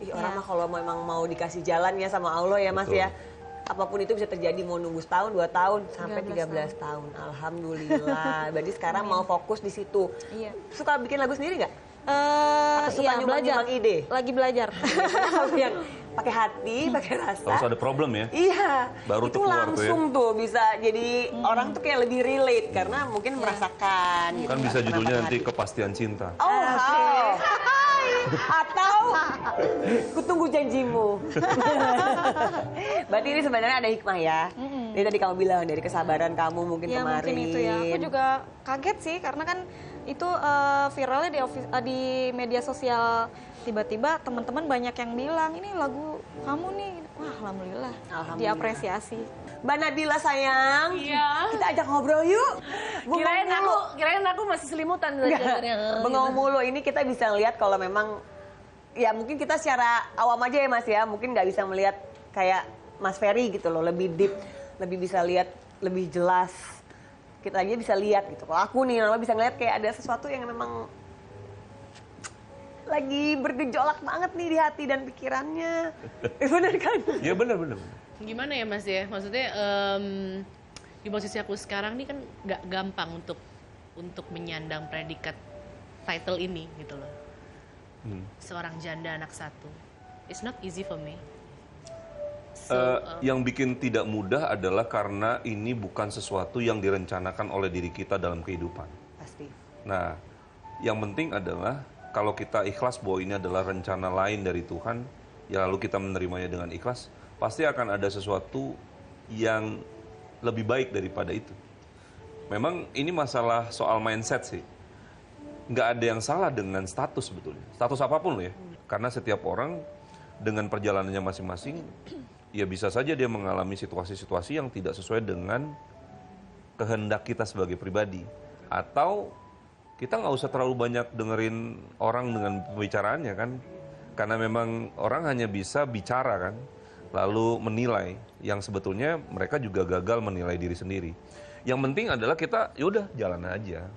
Orang mah kalau memang mau dikasih jalan ya sama Allah ya Mas ya. Apapun itu bisa terjadi, mau nunggu setahun, 2 tahun, sampai 13 tahun. Alhamdulillah. Berarti sekarang mau fokus di situ. Iya. Suka bikin lagu sendiri nggak? Atau suka nyumbang ide? Lagi belajar. Kalau yang pakai hati, pakai rasa. Harus ada problem ya? Iya. Baru itu tuh keluar langsung tuh tuh bisa jadi orang tuh kayak lebih relate karena mungkin merasakan. Kan gitu, bisa karena judulnya pakai nanti hati. Kepastian Cinta. Oh, hai. Atau kutunggu janjimu. Berarti ini sebenarnya ada hikmah ya. Ini tadi kamu bilang dari kesabaran kamu mungkin Ya kemarin. mungkin itu ya. Aku juga kaget sih karena kan itu viralnya di media sosial. Tiba-tiba teman-teman banyak yang bilang ini lagu kamu nih. Wah, alhamdulillah. Diapresiasi. Mbak Nabila sayang, Iya. kita ajak ngobrol yuk. Kirain aku masih selimutan belajarnya. Bengong mulu ini kita bisa lihat kalau memang ya mungkin kita secara awam aja ya Mas ya, mungkin nggak bisa melihat kayak Mas Ferry gitu loh, lebih deep, lebih bisa lihat lebih jelas. Kita aja bisa lihat gitu. Kalau aku nih normal bisa ngeliat kayak ada sesuatu yang memang lagi bergejolak banget nih di hati dan pikirannya. Bener kan? Iya benar. Gimana ya Mas ya? Maksudnya di posisi aku sekarang nih kan nggak gampang untuk menyandang predikat title ini gitu loh. Seorang janda anak satu. It's not easy for me. Yang bikin tidak mudah adalah karena ini bukan sesuatu yang direncanakan oleh diri kita dalam kehidupan. Pasti. Nah, yang penting adalah kalau kita ikhlas bahwa ini adalah rencana lain dari Tuhan, ya lalu kita menerimanya dengan ikhlas, pasti akan ada sesuatu yang lebih baik daripada itu. Memang ini masalah soal mindset sih. Nggak ada yang salah dengan status sebetulnya. Status apapun loh ya. Karena setiap orang dengan perjalanannya masing-masing, ya bisa saja dia mengalami situasi-situasi yang tidak sesuai dengan kehendak kita sebagai pribadi. Atau kita nggak usah terlalu banyak dengerin orang dengan pembicaraannya kan. Karena memang orang hanya bisa bicara kan, lalu menilai. Yang sebetulnya mereka juga gagal menilai diri sendiri. Yang penting adalah kita yaudah jalan aja.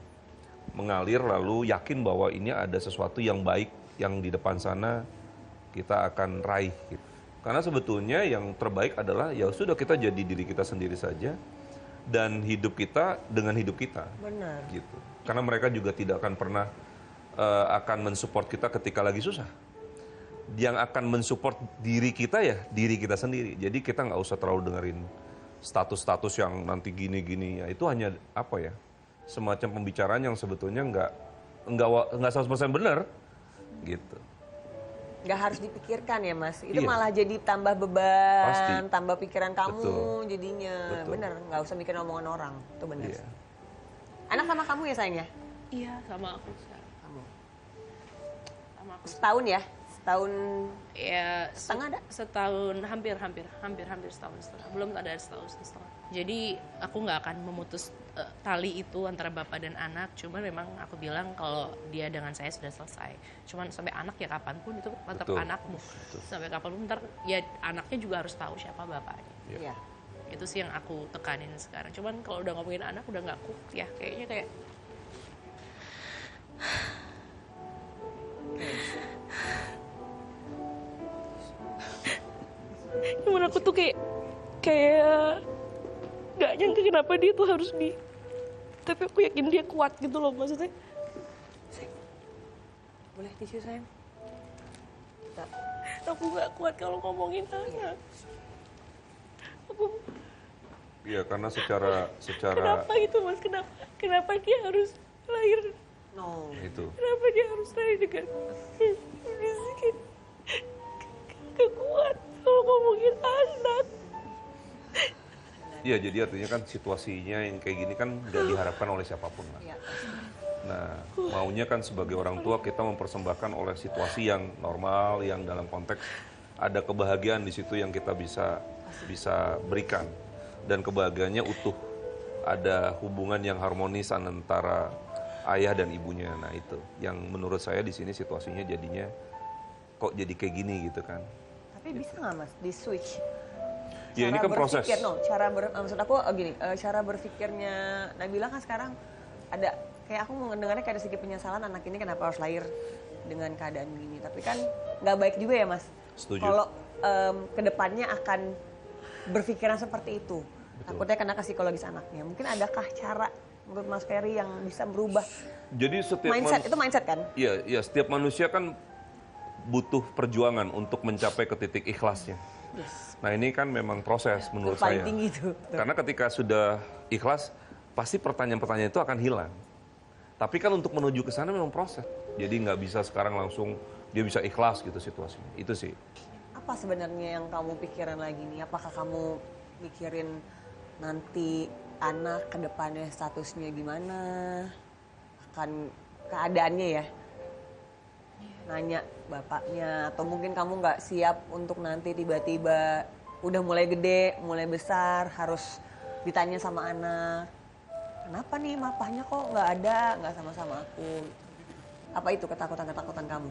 Mengalir lalu yakin bahwa ini ada sesuatu yang baik yang di depan sana kita akan raih gitu. Karena sebetulnya yang terbaik adalah ya sudah kita jadi diri kita sendiri saja dan hidup kita dengan hidup kita. Benar. Gitu. Karena mereka juga tidak akan pernah akan mensupport kita ketika lagi susah. Yang akan mensupport diri kita ya diri kita sendiri. Jadi kita nggak usah terlalu dengerin status-status yang nanti gini-gini ya. Itu hanya apa ya? Semacam pembicaraan yang sebetulnya nggak 100% benar gitu. Nggak harus dipikirkan ya Mas, itu Iya. malah jadi tambah beban, Pasti. tambah pikiran kamu Betul. jadinya. Betul. Bener, nggak usah mikirin omongan orang, itu bener. Iya. Anak sama kamu ya sayang ya? Iya, sama aku sekarang. Kamu. Sama aku. Setahun ya? Setahun Ya, setengah ada? setahun hampir setahun setengah. Belum ada setahun setengah. Jadi aku nggak akan memutus tali itu antara bapak dan anak. Cuman memang aku bilang kalau dia dengan saya sudah selesai. Cuman sampai anak ya kapanpun itu tetap Betul. anakmu. Betul. Sampai kapanpun ntar ya anaknya juga harus tahu siapa bapaknya. Iya. Itu sih yang aku tekanin sekarang. Cuman kalau udah ngomongin anak udah nggak cook ya kayaknya kayak cuman aku tuh kayak kayak nggak nyangka kenapa dia tuh harus tapi aku yakin dia kuat gitu loh maksudnya. Boleh tisu sayang? Aku nggak kuat kalau ngomongin anak. Aku Iya, karena secara kenapa gitu mas, kenapa dia harus lahir, No. itu. kenapa dia harus lahir dengan miskin, gak kuat kalau ngomongin anak. Iya, jadi artinya kan situasinya yang kayak gini kan nggak diharapkan oleh siapapun lah. Iya. Nah, maunya kan sebagai orang tua kita mempersembahkan oleh situasi yang normal, yang dalam konteks ada kebahagiaan di situ yang kita bisa berikan. Dan kebahagiaannya utuh. Ada hubungan yang harmonis antara ayah dan ibunya. Nah, itu yang menurut saya di sini situasinya jadinya kok jadi kayak gini gitu kan. Tapi bisa nggak mas di switch? Ya ini kan proses. Maksud aku gini, cara berpikirnya Nabila kan sekarang ada kayak aku mendengarnya kayak ada sedikit penyesalan anak ini kenapa harus lahir dengan keadaan gini. Tapi kan nggak baik juga ya mas. Setuju. Kalau kedepannya akan berpikiran seperti itu. Betul. Takutnya kena ke psikologis anaknya. Mungkin adakah cara menurut Mas Ferry yang bisa merubah Jadi setiap itu mindset kan? Iya, setiap manusia kan butuh perjuangan untuk mencapai ke titik ikhlasnya. Yes. Nah, ini kan memang proses menurut Paling saya. tinggi itu. Karena ketika sudah ikhlas, pasti pertanyaan-pertanyaan itu akan hilang. Tapi kan untuk menuju ke sana memang proses. Jadi nggak bisa sekarang langsung dia bisa ikhlas gitu situasinya. Itu sih. Apa sebenarnya yang kamu pikiran lagi nih? Apakah kamu mikirin nanti anak ke depannya statusnya gimana? Akan keadaannya ya? Nanya bapaknya atau mungkin kamu nggak siap untuk nanti tiba-tiba udah mulai gede, mulai besar harus ditanya sama anak. Kenapa nih papahnya kok nggak ada, nggak sama-sama aku? Apa itu ketakutan-ketakutan kamu?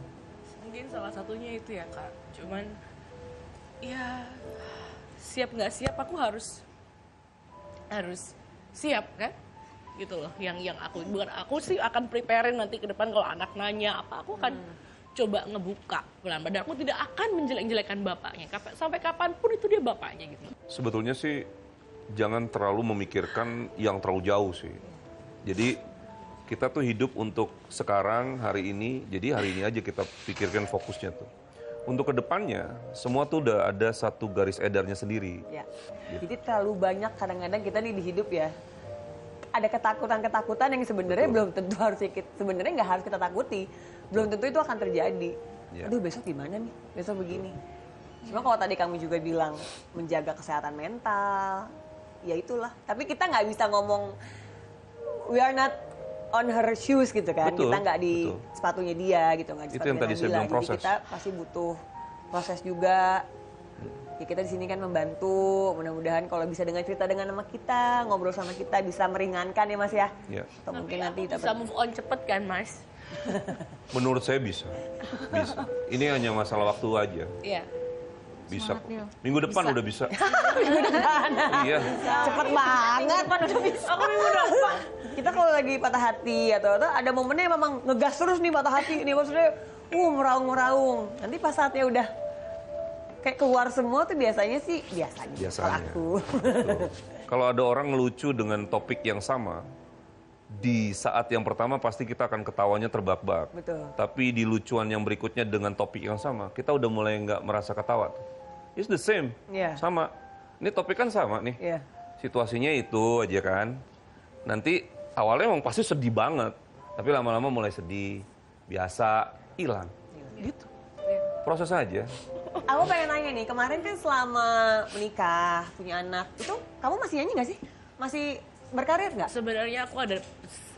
Mungkin salah satunya itu ya kak, cuman ya siap nggak siap aku harus siap kan gitu loh. Yang aku bukan aku sih akan preparein nanti ke depan kalau anak nanya apa aku akan coba ngebuka pelan-pelan dan aku tidak akan menjelek-jelekan bapaknya sampai kapanpun itu dia bapaknya gitu. Sebetulnya sih jangan terlalu memikirkan yang terlalu jauh sih. Jadi kita tuh hidup untuk sekarang, hari ini. Jadi hari ini aja kita pikirkan fokusnya tuh. Untuk kedepannya, semua tuh udah ada satu garis edarnya sendiri. Ya. Jadi terlalu banyak kadang-kadang kita nih di hidup ya. Ada ketakutan-ketakutan yang sebenarnya belum tentu sebenarnya nggak harus kita takuti. Belum tentu itu akan terjadi. Ya. Aduh besok gimana nih? Besok begini. Cuma kalau tadi kamu juga bilang menjaga kesehatan mental, ya itulah. Tapi kita nggak bisa ngomong we are not on her shoes gitu kan. Betul, Kita nggak di betul. sepatunya dia gitu, nggak di Itu yang sepatunya tadi saya Nabila. bilang proses. Jadi kita pasti butuh proses juga. Ya kita di sini kan membantu. Mudah-mudahan kalau bisa dengan cerita dengan nama kita, ngobrol sama kita bisa meringankan ya Mas ya. Ya. Atau mungkin Tapi nanti aku bisa move on cepet kan mas? Menurut saya bisa. Ini hanya masalah waktu aja. Iya. Bisa. Minggu depan udah bisa. Iya. cepet banget. Aku minggu depan. Kita kalau lagi patah hati atau ada momennya memang ngegas terus nih patah hati. Nih maksudnya meraung-meraung. Nanti pas saatnya udah kayak keluar semua tuh biasanya. Kalau Biasanya. aku. Betul. Kalau ada orang ngelucu dengan topik yang sama, di saat yang pertama pasti kita akan ketawanya terbak-bak. Betul. Tapi di lucuan yang berikutnya dengan topik yang sama, kita udah mulai nggak merasa ketawa. It's the same, Iya. sama. Ini topik kan sama nih. Iya. Situasinya itu aja kan. Nanti awalnya emang pasti sedih banget, tapi lama-lama mulai sedih, biasa, hilang. Gitu. Proses aja. Aku pengen nanya nih, kemarin kan selama menikah, punya anak, itu kamu masih nyanyi nggak sih? Masih berkarir nggak? Sebenarnya aku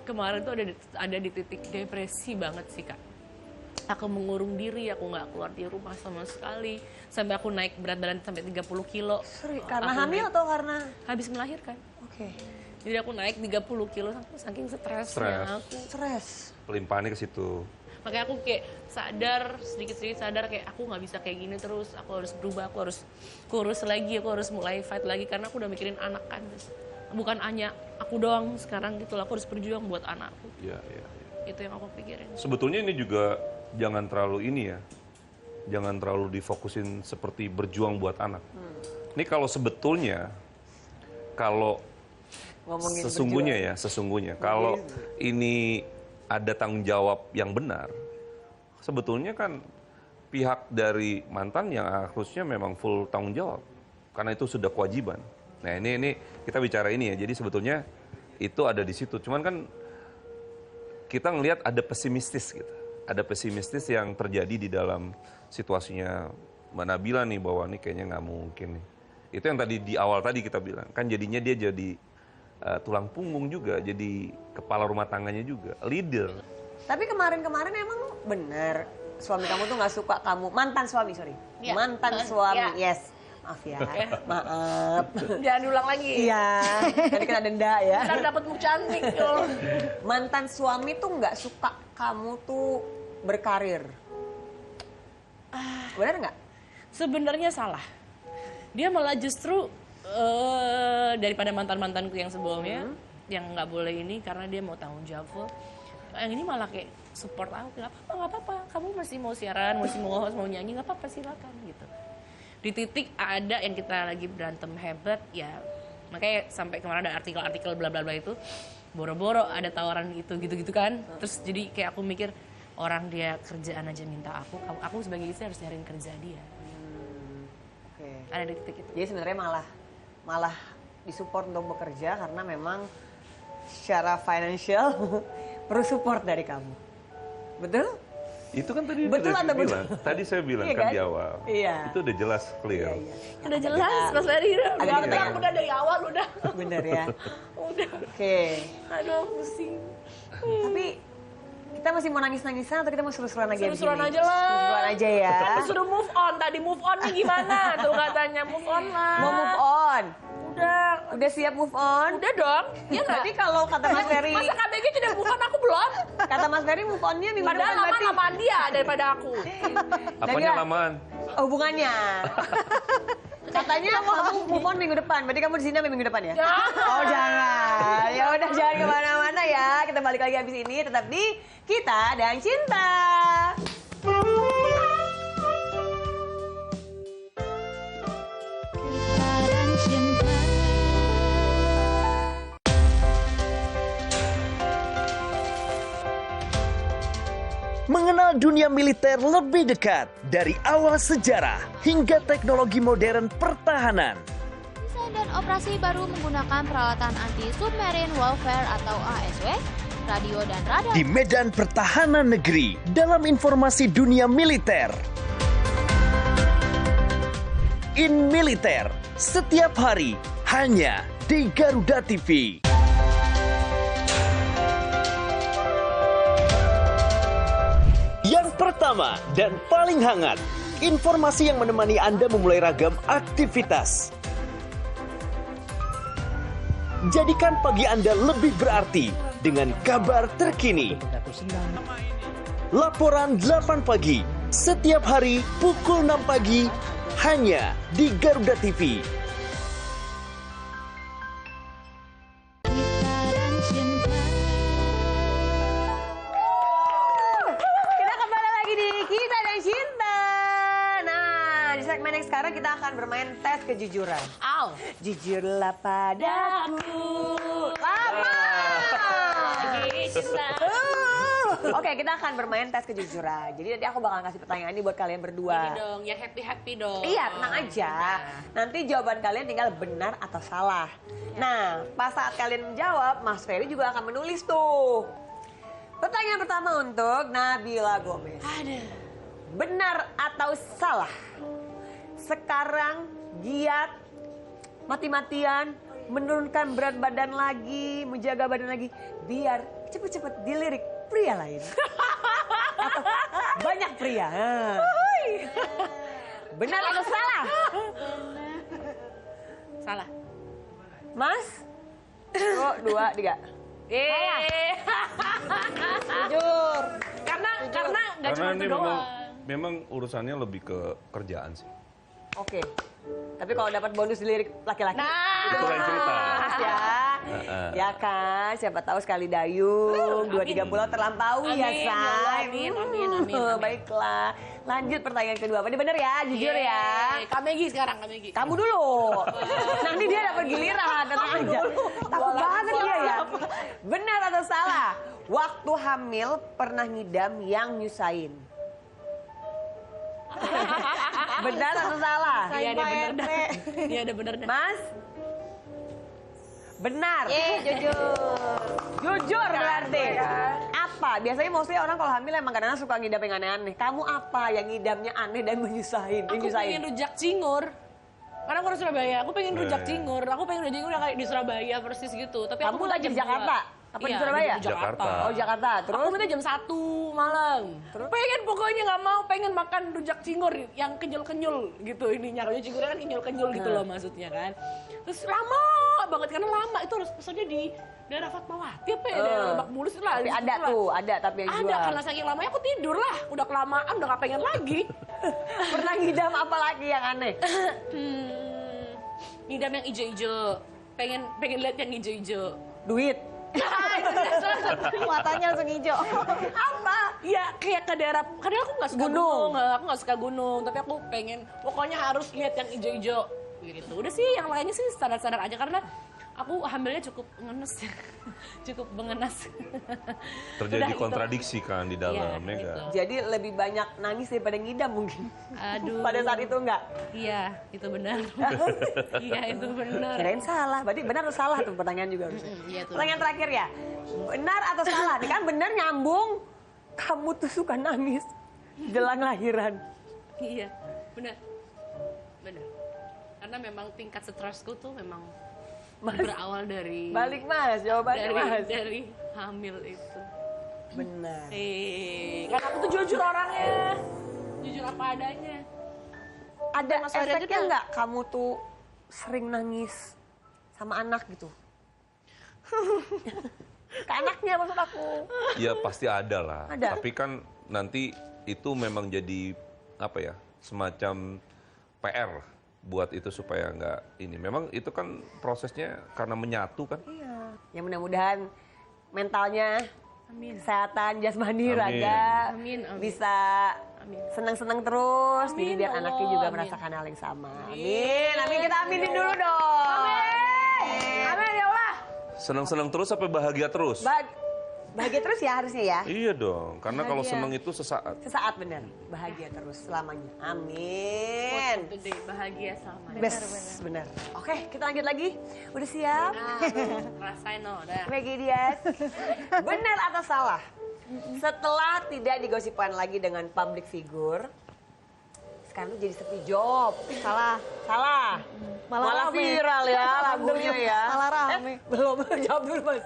kemarin tuh ada di titik depresi banget sih kak. Aku mengurung diri, aku nggak keluar di rumah sama sekali. Sampai aku naik berat badan sampai 30 kilo. Karena Aku hamil naik- atau karena? Habis melahirkan. Oke. Jadi aku naik 30 kilo saking stresnya Stres. aku. Stres. Pelimpahannya ke situ. Makanya aku kayak sedikit-sedikit sadar kayak aku nggak bisa kayak gini terus. Aku harus berubah, aku harus kurus lagi, aku harus mulai fight lagi. Karena aku udah mikirin anak kan. Bukan hanya aku doang sekarang gitu lah, aku harus berjuang buat anakku. Iya, iya. Itu yang aku pikirin. Sebetulnya ini juga jangan terlalu ini ya. jangan terlalu difokusin seperti berjuang buat anak. Ini kalau sebetulnya, kalau Ngomongin sesungguhnya, kalau ini ada tanggung jawab yang benar, sebetulnya kan pihak dari mantan yang harusnya memang full tanggung jawab, karena itu sudah kewajiban. Nah ini kita bicara ini ya, jadi sebetulnya itu ada di situ. Cuman kan kita ngelihat ada pesimistis gitu, ada pesimistis yang terjadi di dalam situasinya Mbak Nabila nih, bahwa nih kayaknya nggak mungkin nih. Itu yang tadi di awal tadi kita bilang, kan jadinya dia jadi tulang punggung juga, jadi kepala rumah tangganya juga, leader. Tapi kemarin-kemarin emang bener suami kamu tuh nggak suka kamu, mantan suami, sorry. Ya. Mantan suami, Ya. yes. Maaf ya, maaf. Jangan diulang lagi. Iya, nanti kena denda ya. Ntar dapet muka cantik. Mantan suami tuh nggak suka kamu tuh berkarir. Bener nggak? Sebenarnya salah. Dia malah justru daripada mantan-mantanku yang sebelumnya yang nggak boleh ini karena dia mau tanggung jawab full. Yang ini malah kayak support aku, nggak apa-apa, kamu masih mau siaran, masih mau host, mau nyanyi, nggak apa-apa, silakan gitu. Di titik ada yang kita lagi berantem hebat, ya makanya sampai kemarin ada artikel-artikel bla bla bla itu, boro-boro ada tawaran itu gitu-gitu kan. Terus jadi kayak aku mikir, orang dia kerjaan aja minta aku sebagai istri harus nyariin kerja dia. Oke. Ada di titik itu. Jadi sebenarnya malah disupport untuk bekerja karena memang secara financial perlu support dari kamu. Betul? Itu kan tadi Betul udah atau saya bilang. betul? Tadi saya bilang Iya kan kan? di awal. Iya. Itu udah jelas clear. Udah jelas, Mas Ferry. agak Udah detail. udah dari awal udah. Bener ya. Udah. Oke. Aduh, pusing. Tapi kita masih mau nangis-nangisan atau kita mau seru-seruan lagi? abis Seru-seruan ini? aja lah. Seru-seruan aja ya. Suruh move on. Tadi move on nih gimana? Tuh katanya move on lah. Mau move on? Udah siap move on? Udah dong. Iya nggak? Berarti kalau kata Mas Ferry, Masa KBG tidak move on, aku belum. kata Mas Ferry move on-nya minggu Padahal depan berarti. lama-lamaan dia daripada aku. Apanya lamaan? Hubungannya. Katanya kamu move on minggu depan, berarti kamu di sini sampai minggu depan ya? Jangan. Oh jangan, ya udah jangan kemana-mana ya. Kita balik lagi habis ini, tetap di Kita dan Cinta. Mengenal dunia militer lebih dekat dari awal sejarah hingga teknologi modern pertahanan. Desain dan operasi baru menggunakan peralatan anti-submarine warfare atau ASW, radio dan radar. Di medan pertahanan negeri dalam informasi dunia militer. In Militer, setiap hari hanya di Garuda TV. Yang pertama dan paling hangat, informasi yang menemani Anda memulai ragam aktivitas. Jadikan pagi Anda lebih berarti dengan kabar terkini. Laporan 8 pagi, setiap hari pukul 6 pagi, hanya di Garuda TV. Kita kembali lagi di Kita dan Cinta. Nah, di segmen yang sekarang kita akan bermain tes kejujuran. Au. Jujurlah padaku. Lama. Oke, kita akan bermain tes kejujuran. Jadi nanti aku bakal kasih pertanyaan ini buat kalian berdua. Ini dong, yang happy-happy dong. Iya, tenang aja. Nanti jawaban kalian tinggal benar atau salah. Nah, pas saat kalian menjawab, Mas Ferry juga akan menulis tuh. Pertanyaan pertama untuk Nabila Gomez. Aduh. Benar atau salah? Sekarang giat mati-matian menurunkan berat badan lagi, menjaga badan lagi biar cepet-cepet dilirik pria lain. Atau banyak pria. Benar atau salah? Salah. Mas? 1, 2, 3. Jujur. Karena nggak cuma Karena itu ini doang. memang urusannya lebih ke kerjaan sih. Oke. Tapi kalau dapat bonus dilirik laki-laki, Nah. Itu lain cerita. ya. Ya kan, siapa tahu sekali dayung, 2-3 pulau terlampaui ya, Say. Amin. Baiklah. Lanjut pertanyaan kedua. Ini bener ya, jujur ya. Kak Megi sekarang, Kak Megi. Kamu dulu. Nanti dia dapat giliran, tenang aja. Takut banget dia ya. Benar atau salah? Waktu hamil pernah ngidam yang nyusahin. Benar atau salah? Iya, ada bener dah. Iya, ada bener dah. Mas? Benar. Jujur. Jujur berarti. Apa? Biasanya mostly orang kalau hamil emang kadang-kadang suka ngidam yang aneh-aneh. Kamu apa yang ngidamnya aneh dan menyusahin? Aku pengen rujak cingur. Karena aku orang Surabaya, aku pengen rujak cingur. Aku pengen rujak cingur yang kayak di Surabaya persis gitu. Tapi Kamu aku lagi di Jakarta? Apa di Surabaya? Jakarta. Oh, Jakarta. Terus? Aku minta jam 1 malam. Terus? Pengen pokoknya nggak mau, pengen makan rujak cingur yang kenyul-kenyul gitu ininya. Rujak cingurnya kan kenyul-kenyul gitu loh maksudnya kan. Terus lama banget, karena lama itu harus pesannya di daerah Fatmawati apa ya, daerah Lebak Bulus lah. Tapi ada tuh, ada tapi yang jual. Ada, karena saking lamanya aku tidur lah. Udah kelamaan, udah gak pengen lagi. Pernah ngidam apa lagi yang aneh? Ngidam yang ijo-ijo. Pengen lihat yang ijo-ijo. Duit. Matanya langsung hijau. Apa? Ya kayak ke daerah, karena aku nggak suka gunung. Aku nggak suka gunung, tapi aku pengen pokoknya harus lihat yang ijo-ijo gitu. Udah sih, yang lainnya sih standar-standar aja karena aku hamilnya cukup ngenes, cukup mengenas. Terjadi Udah, kontradiksi kan di dalamnya Iya, kan. gitu. Jadi lebih banyak nangis daripada ngidam mungkin. Aduh. Pada saat itu enggak? Iya, itu benar. Iya, itu benar. Kirain salah, berarti benar atau salah tuh pertanyaan juga harusnya. Iya, tuh. Pertanyaan terakhir ya, benar atau salah? Ini kan benar nyambung, kamu tuh suka nangis jelang lahiran. Iya, benar. Benar. Karena memang tingkat stresku tuh memang berawal dari Balik Mas, jawabannya Mas. dari hamil itu. Benar. Karena aku tuh jujur orangnya. Jujur apa adanya. Ada Mas Ferry aja efeknya dah. nggak kamu tuh sering nangis sama anak gitu? Ke anaknya maksud aku. Ya pasti ada lah. Ada. Tapi kan nanti itu memang jadi apa ya, semacam PR buat itu supaya nggak ini. Memang itu kan prosesnya karena menyatu kan. Iya. Ya mudah-mudahan mentalnya, Amin. kesehatan jasmani, Amin. raga Amin, amin. bisa Amin. senang-senang terus. Jadi Amin, biar ya anaknya Allah, juga amin. merasakan hal yang sama. Amin. Amin, kita aminin dulu dong. Amin. Amin ya Allah. Senang-senang terus sampai bahagia terus. Bahagia terus ya harusnya ya. Iya dong, karena kalau Bahagia. senang itu sesaat. Sesaat benar. Bahagia terus selamanya. Amin. Gede, bahagia sama. Benar. Oke, kita lanjut lagi. Udah siap? Rasain no, udah. Maggie Diaz. Benar atau salah? Setelah tidak digosipkan lagi dengan public figure, sekarang tuh jadi sepi job. Salah. Salah. Malah rame. viral ya lagunya ya. Malah rame. Belum, jawab dulu Mas.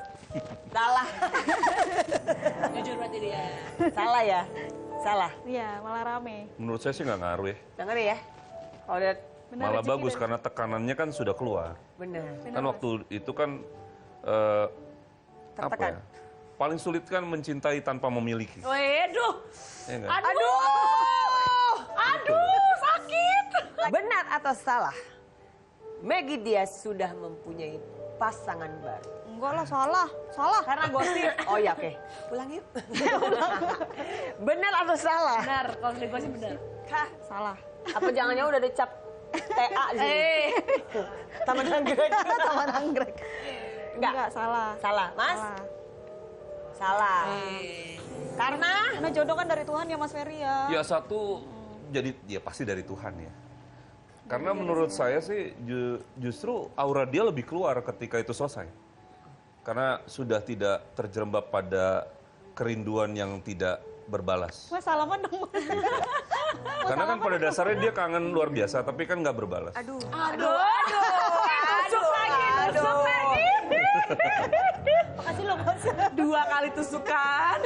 Salah. Jujur berarti dia. Salah ya? Salah. Iya, malah rame. Menurut saya sih nggak ngaruh ya. Dengar ya? Kalau udah Benar, Malah rezeki bagus dari- karena tekanannya kan sudah keluar. benar. Kan waktu itu kan apa Tertekan. ya? Paling sulit kan mencintai tanpa memiliki. Waduh. Ya nggak? Aduh, sakit. Benar atau salah? Maggie Diaz sudah mempunyai pasangan baru. Enggak lah, salah. Salah. Karena gosip. Oh ya oke. Pulang yuk. Benar atau salah? Benar, kalau dari gue sih benar. Hah? Salah. Apa jangannya udah ada cap TA di sini? Taman Anggrek. Taman Anggrek. Enggak. Enggak, salah. Salah, Mas? Salah. Salah. Karena Karena jodoh kan dari Tuhan ya Mas Ferry ya. Ya satu, jadi ya pasti dari Tuhan ya. Karena menurut saya sih justru aura dia lebih keluar ketika itu selesai. Karena sudah tidak terjerembab pada kerinduan yang tidak berbalas. Mas salaman dong. Mas. Karena kan pada dasarnya dia kangen luar biasa, tapi kan nggak berbalas. aduh. Tusuk lagi. Makasih loh Mas. 2 kali tusukan.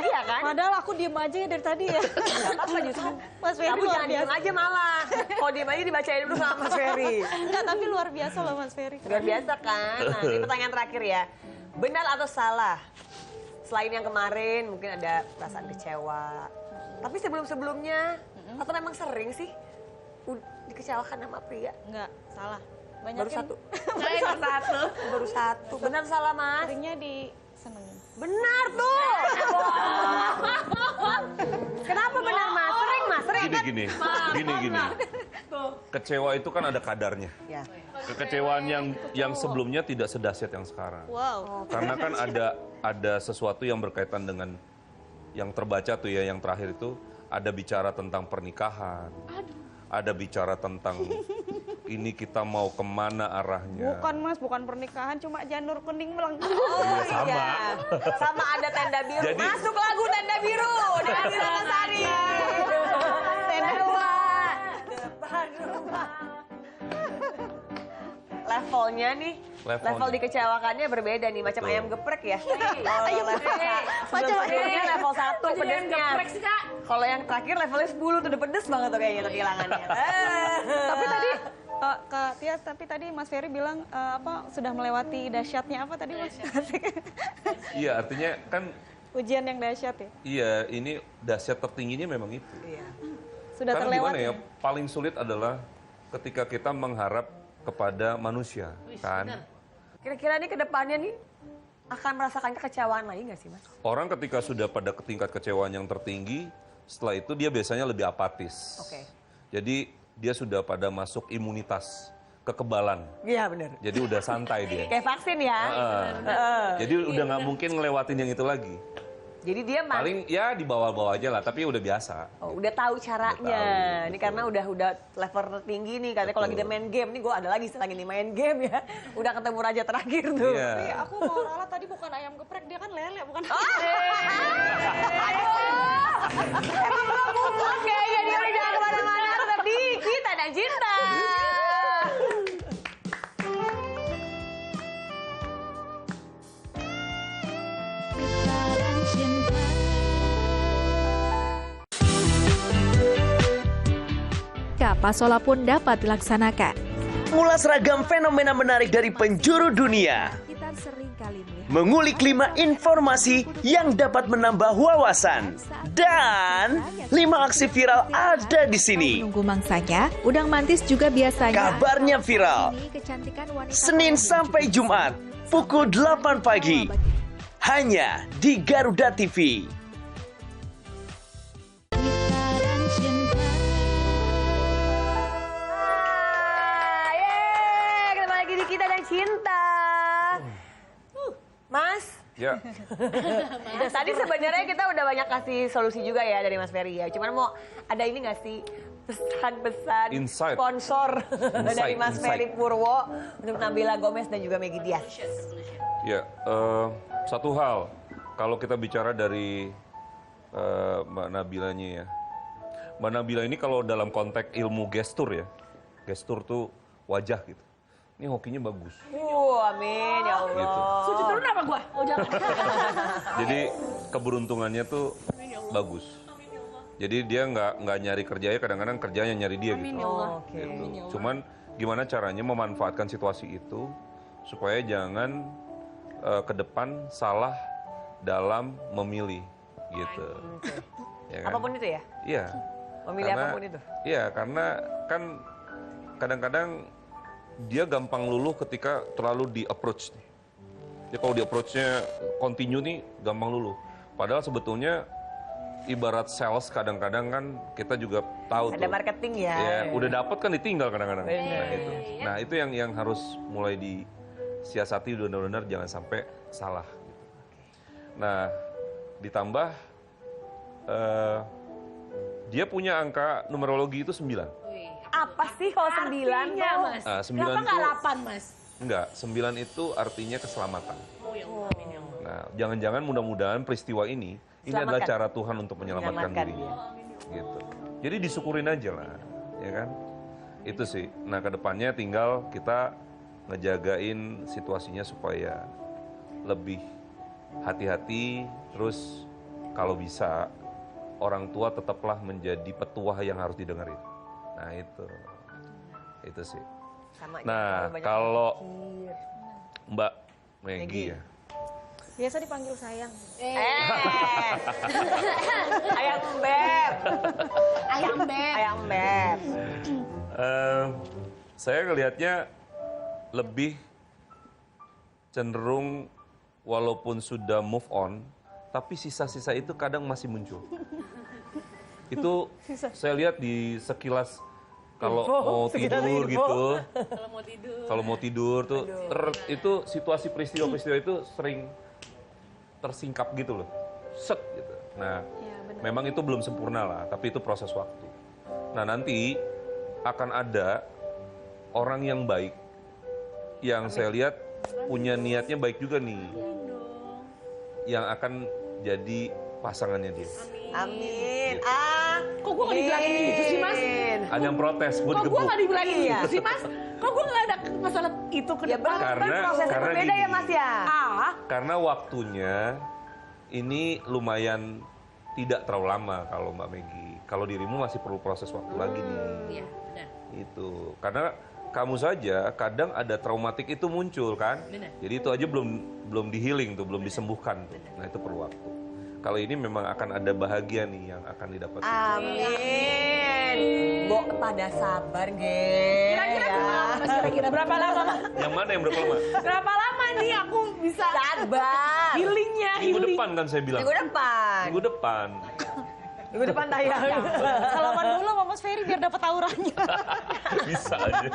Iya kan? Padahal aku diem aja ya dari tadi ya. Enggak apa justru. Mas Ferry Kamu luar jangan diem biasa. aja malah. Kalau diem aja dibacain dulu sama Mas Ferry. Enggak, tapi luar biasa loh Mas Ferry. Luar biasa kan? Nah, ini pertanyaan terakhir ya. Benar atau salah? Selain yang kemarin mungkin ada perasaan kecewa. Tapi sebelum-sebelumnya, atau memang sering sih dikecewakan sama pria? Enggak, salah. Banyakin. Baru satu. Baru satu. Benar salah Mas? Seringnya disenengin. Benar tuh. Kenapa benar Mas? Sering Mas, sering kan? Gini. Kecewa itu kan ada kadarnya. Ya. Kekecewaan yang sebelumnya tidak sedahsyat yang sekarang. Wow. Karena kan ada sesuatu yang berkaitan dengan yang terbaca tuh ya, yang terakhir itu ada bicara tentang pernikahan. Ada bicara tentang ini kita mau kemana arahnya. Bukan Mas, bukan pernikahan, cuma janur kuning melengkung. Iya, sama. Iya. Sama ada tenda biru. Jadi- Masuk lagu tenda biru dengan Sari Sari. Tenda rumah. Depan rumah. Levelnya nih, level dikecewakannya berbeda nih, macam ayam geprek ya. Ayam geprek. Sebelumnya level 1 pedesnya. Kalau yang terakhir levelnya 10 tuh udah pedes banget tuh kayaknya tuh kehilangannya. Tapi tadi Kak Tia, tapi tadi Mas Ferry bilang sudah melewati dahsyatnya apa tadi Mas? Iya, artinya kan Ujian yang dahsyat ya? iya, ini dahsyat tertingginya memang itu. Sudah Karena terlewati. gimana ya, paling sulit adalah ketika kita mengharap kepada manusia, kan? Kira-kira nih ke depannya nih akan merasakan kekecewaan lagi nggak sih Mas? Orang ketika sudah pada tingkat kecewaan yang tertinggi, setelah itu dia biasanya lebih apatis. Oke. Jadi dia sudah pada masuk imunitas, kekebalan. Iya benar. Jadi udah santai dia. Kayak vaksin ya. Jadi udah nggak mungkin ngelewatin yang itu lagi. Jadi dia Paling ya di bawah-bawah aja lah, tapi udah biasa. udah tahu caranya. Udah tahu. Ini karena udah level tertinggi nih. Karena kalau kita main game nih, gue ada lagi selagi nih main game ya. Udah ketemu raja terakhir tuh. Iya. Tapi aku mau ralat tadi bukan ayam geprek, dia kan lele bukan. Emang belum move on kayaknya dia udah jangan kemana-mana. Tetap di Kita dan Cinta. Pasola pun dapat dilaksanakan. Ngulas ragam fenomena menarik dari penjuru dunia. Kita sering kali melihat Mengulik 5 informasi yang dapat menambah wawasan. Dan 5 aksi viral ada di sini. menunggu mangsanya, udang mantis juga biasanya. Kabarnya viral. Ini kecantikan wanita Senin sampai Jumat, pukul 8 pagi. Hanya di Garuda TV. Ketemu lagi di Kita dan Cinta. Mas. Ya. Tadi sebenarnya kita udah banyak kasih solusi juga ya dari Mas Ferry ya. Cuman mau ada ini nggak sih pesan-pesan Insight. sponsor dari Mas Insight. Ferry Purwo untuk Nabila Gomez dan juga Maggie Diaz. Ya, satu hal, kalau kita bicara dari Mbak Nabilanya ya. Mbak Nabila ini kalau dalam konteks ilmu gestur ya, gestur tuh wajah gitu. Ini hokinya bagus. Amin ya Allah. Gitu. Sujud turun apa gua? Oh jangan. Jadi keberuntungannya tuh bagus. Jadi dia nggak nyari kerjanya, kadang-kadang kerjanya nyari dia gitu. Gitu. Cuman gimana caranya memanfaatkan situasi itu supaya jangan ke depan salah dalam memilih gitu. Ya kan? Apapun itu ya? Iya. Memilih apapun itu? Iya, karena kan kadang-kadang dia gampang luluh ketika terlalu di-approach nih. Dia kalau di-approach-nya continue nih, gampang luluh. Padahal sebetulnya ibarat sales kadang-kadang kan kita juga tahu Ada marketing ya. Ya, udah dapat kan ditinggal kadang-kadang. Benar. Nah, itu yang harus mulai disiasati benar-benar jangan sampai salah. Nah, ditambah dia punya angka numerologi itu 9. Apa sih kalau 9 tuh? Mas. 9 Kenapa nggak tuh 8, Mas? enggak, 9 itu artinya keselamatan. Oh ya Allah, amin ya Allah. Nah, jangan-jangan mudah-mudahan peristiwa ini adalah Selamatkan. cara Tuhan untuk menyelamatkan Menyelamatkan dirinya. Gitu. Jadi disyukurin aja lah, ya kan? Itu sih. Nah, kedepannya tinggal kita ngejagain situasinya supaya lebih hati-hati. Terus kalau bisa orang tua tetaplah menjadi petuah yang harus didengerin. Nah, itu sih. Sama aja, Nah, banyak kalau mikir. Mbak Maggie ya. Biasa dipanggil sayang. Ayang Beb. Ayam beb. Ayang Beb. Saya ngelihatnya lebih cenderung walaupun sudah move on, tapi sisa-sisa itu kadang masih muncul. Itu saya lihat di sekilas kalau mau tidur gitu. Kalau mau tidur tuh itu situasi peristiwa-peristiwa itu sering tersingkap gitu loh. Set gitu. Nah, memang itu belum sempurna lah, tapi itu proses waktu. Nah, nanti akan ada orang yang baik yang saya lihat punya niatnya baik juga nih. Yang akan jadi pasangannya dia. Amin. Kok gue gak dibilangin gitu sih, Mas? Ada yang protes, gue Kok gue digebuk. gak dibilangin gitu sih, Mas? Kok gue gak ada masalah itu ke depan? Karena berbeda gini, ya Mas ya? karena waktunya ini lumayan tidak terlalu lama kalau Mbak Megi. Kalau dirimu masih perlu proses waktu lagi nih. Iya, benar. Itu. Karena kamu saja kadang ada traumatik itu muncul kan? Benar. Jadi itu aja belum di-healing tuh, belum disembuhkan tuh. Nah, itu perlu waktu. Kalau ini memang akan ada bahagia nih yang akan didapat. Amin. Mbok pada sabar, Ge. Kira-kira berapa lama, Mas? Kira-kira berapa lama? Yang mana yang berapa lama? Berapa lama nih aku bisa Sabar. healingnya? Minggu depan kan saya bilang. Minggu depan. Minggu depan. Minggu depan tayang. Salaman dulu sama Mas Ferry biar dapat auranya. Bisa aja.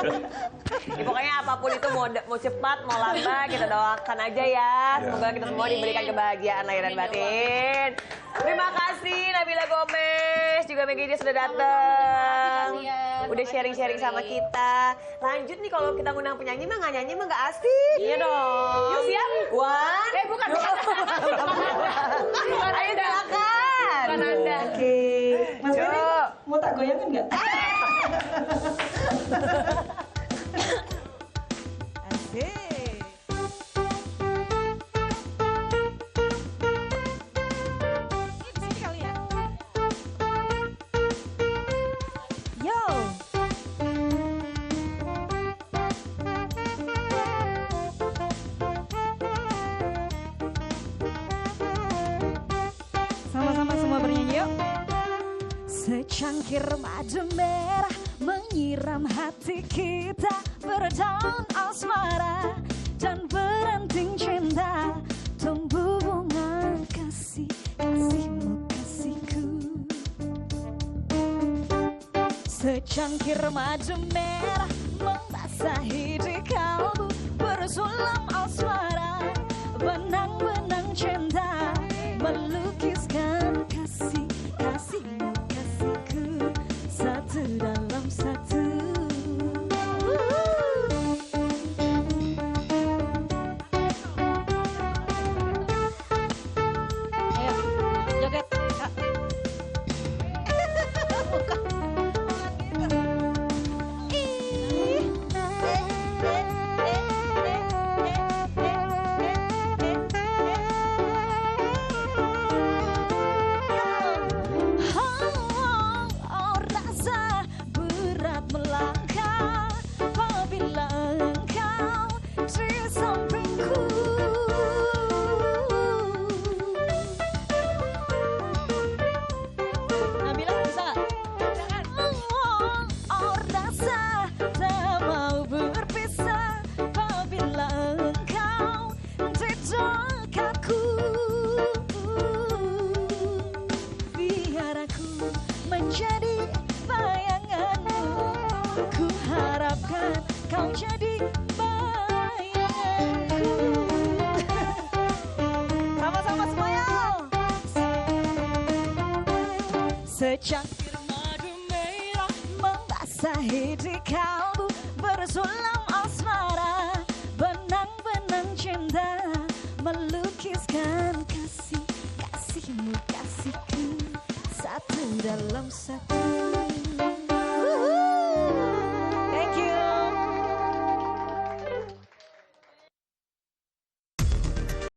Ya, pokoknya apapun itu mau cepat, mau lambat, kita doakan aja ya. Semoga kita semua diberikan kebahagiaan lahir dan batin. Terima kasih Nabila Gomez, juga Megi dia sudah datang. Udah sharing-sharing sama kita. Lanjut nih kalau kita ngundang penyanyi mah nggak nyanyi mah nggak asik. Iya dong. Yuk siap? One. Bukan. Ayo silakan. Bukan Anda. Oke. Mas Ferry, Yuk. mau tak goyangin nggak? Asik. Ini di sini kali ya? Yo. Sama-sama semua bernyanyi yuk. Secangkir madu merah menyiram hati kita, berdaun asmara dan beranting cinta, tumbuh bunga kasih, kasihmu kasihku. Secangkir madu merah membasahi di kalbu, bersulam asmara, benang-benang cinta, melukiskan kasih, kasihmu kasihku, satu dalam satu. Ayo, joget. Oh, rasa berat melangkah apabila engkau di sampingku. Nabila bisa nggak? Oh, rasa tak mau berpisah apabila engkau di dekatku. Biar aku menjadi bayanganmu, ku harapkan kau jadi bayanganku. Sama-sama semuanya. Secangkir madu merah membasahi di kalbu, bersulam asmara, benang-benang cinta, melukiskan kasih, kasihmu kasihku, satu dalam satu.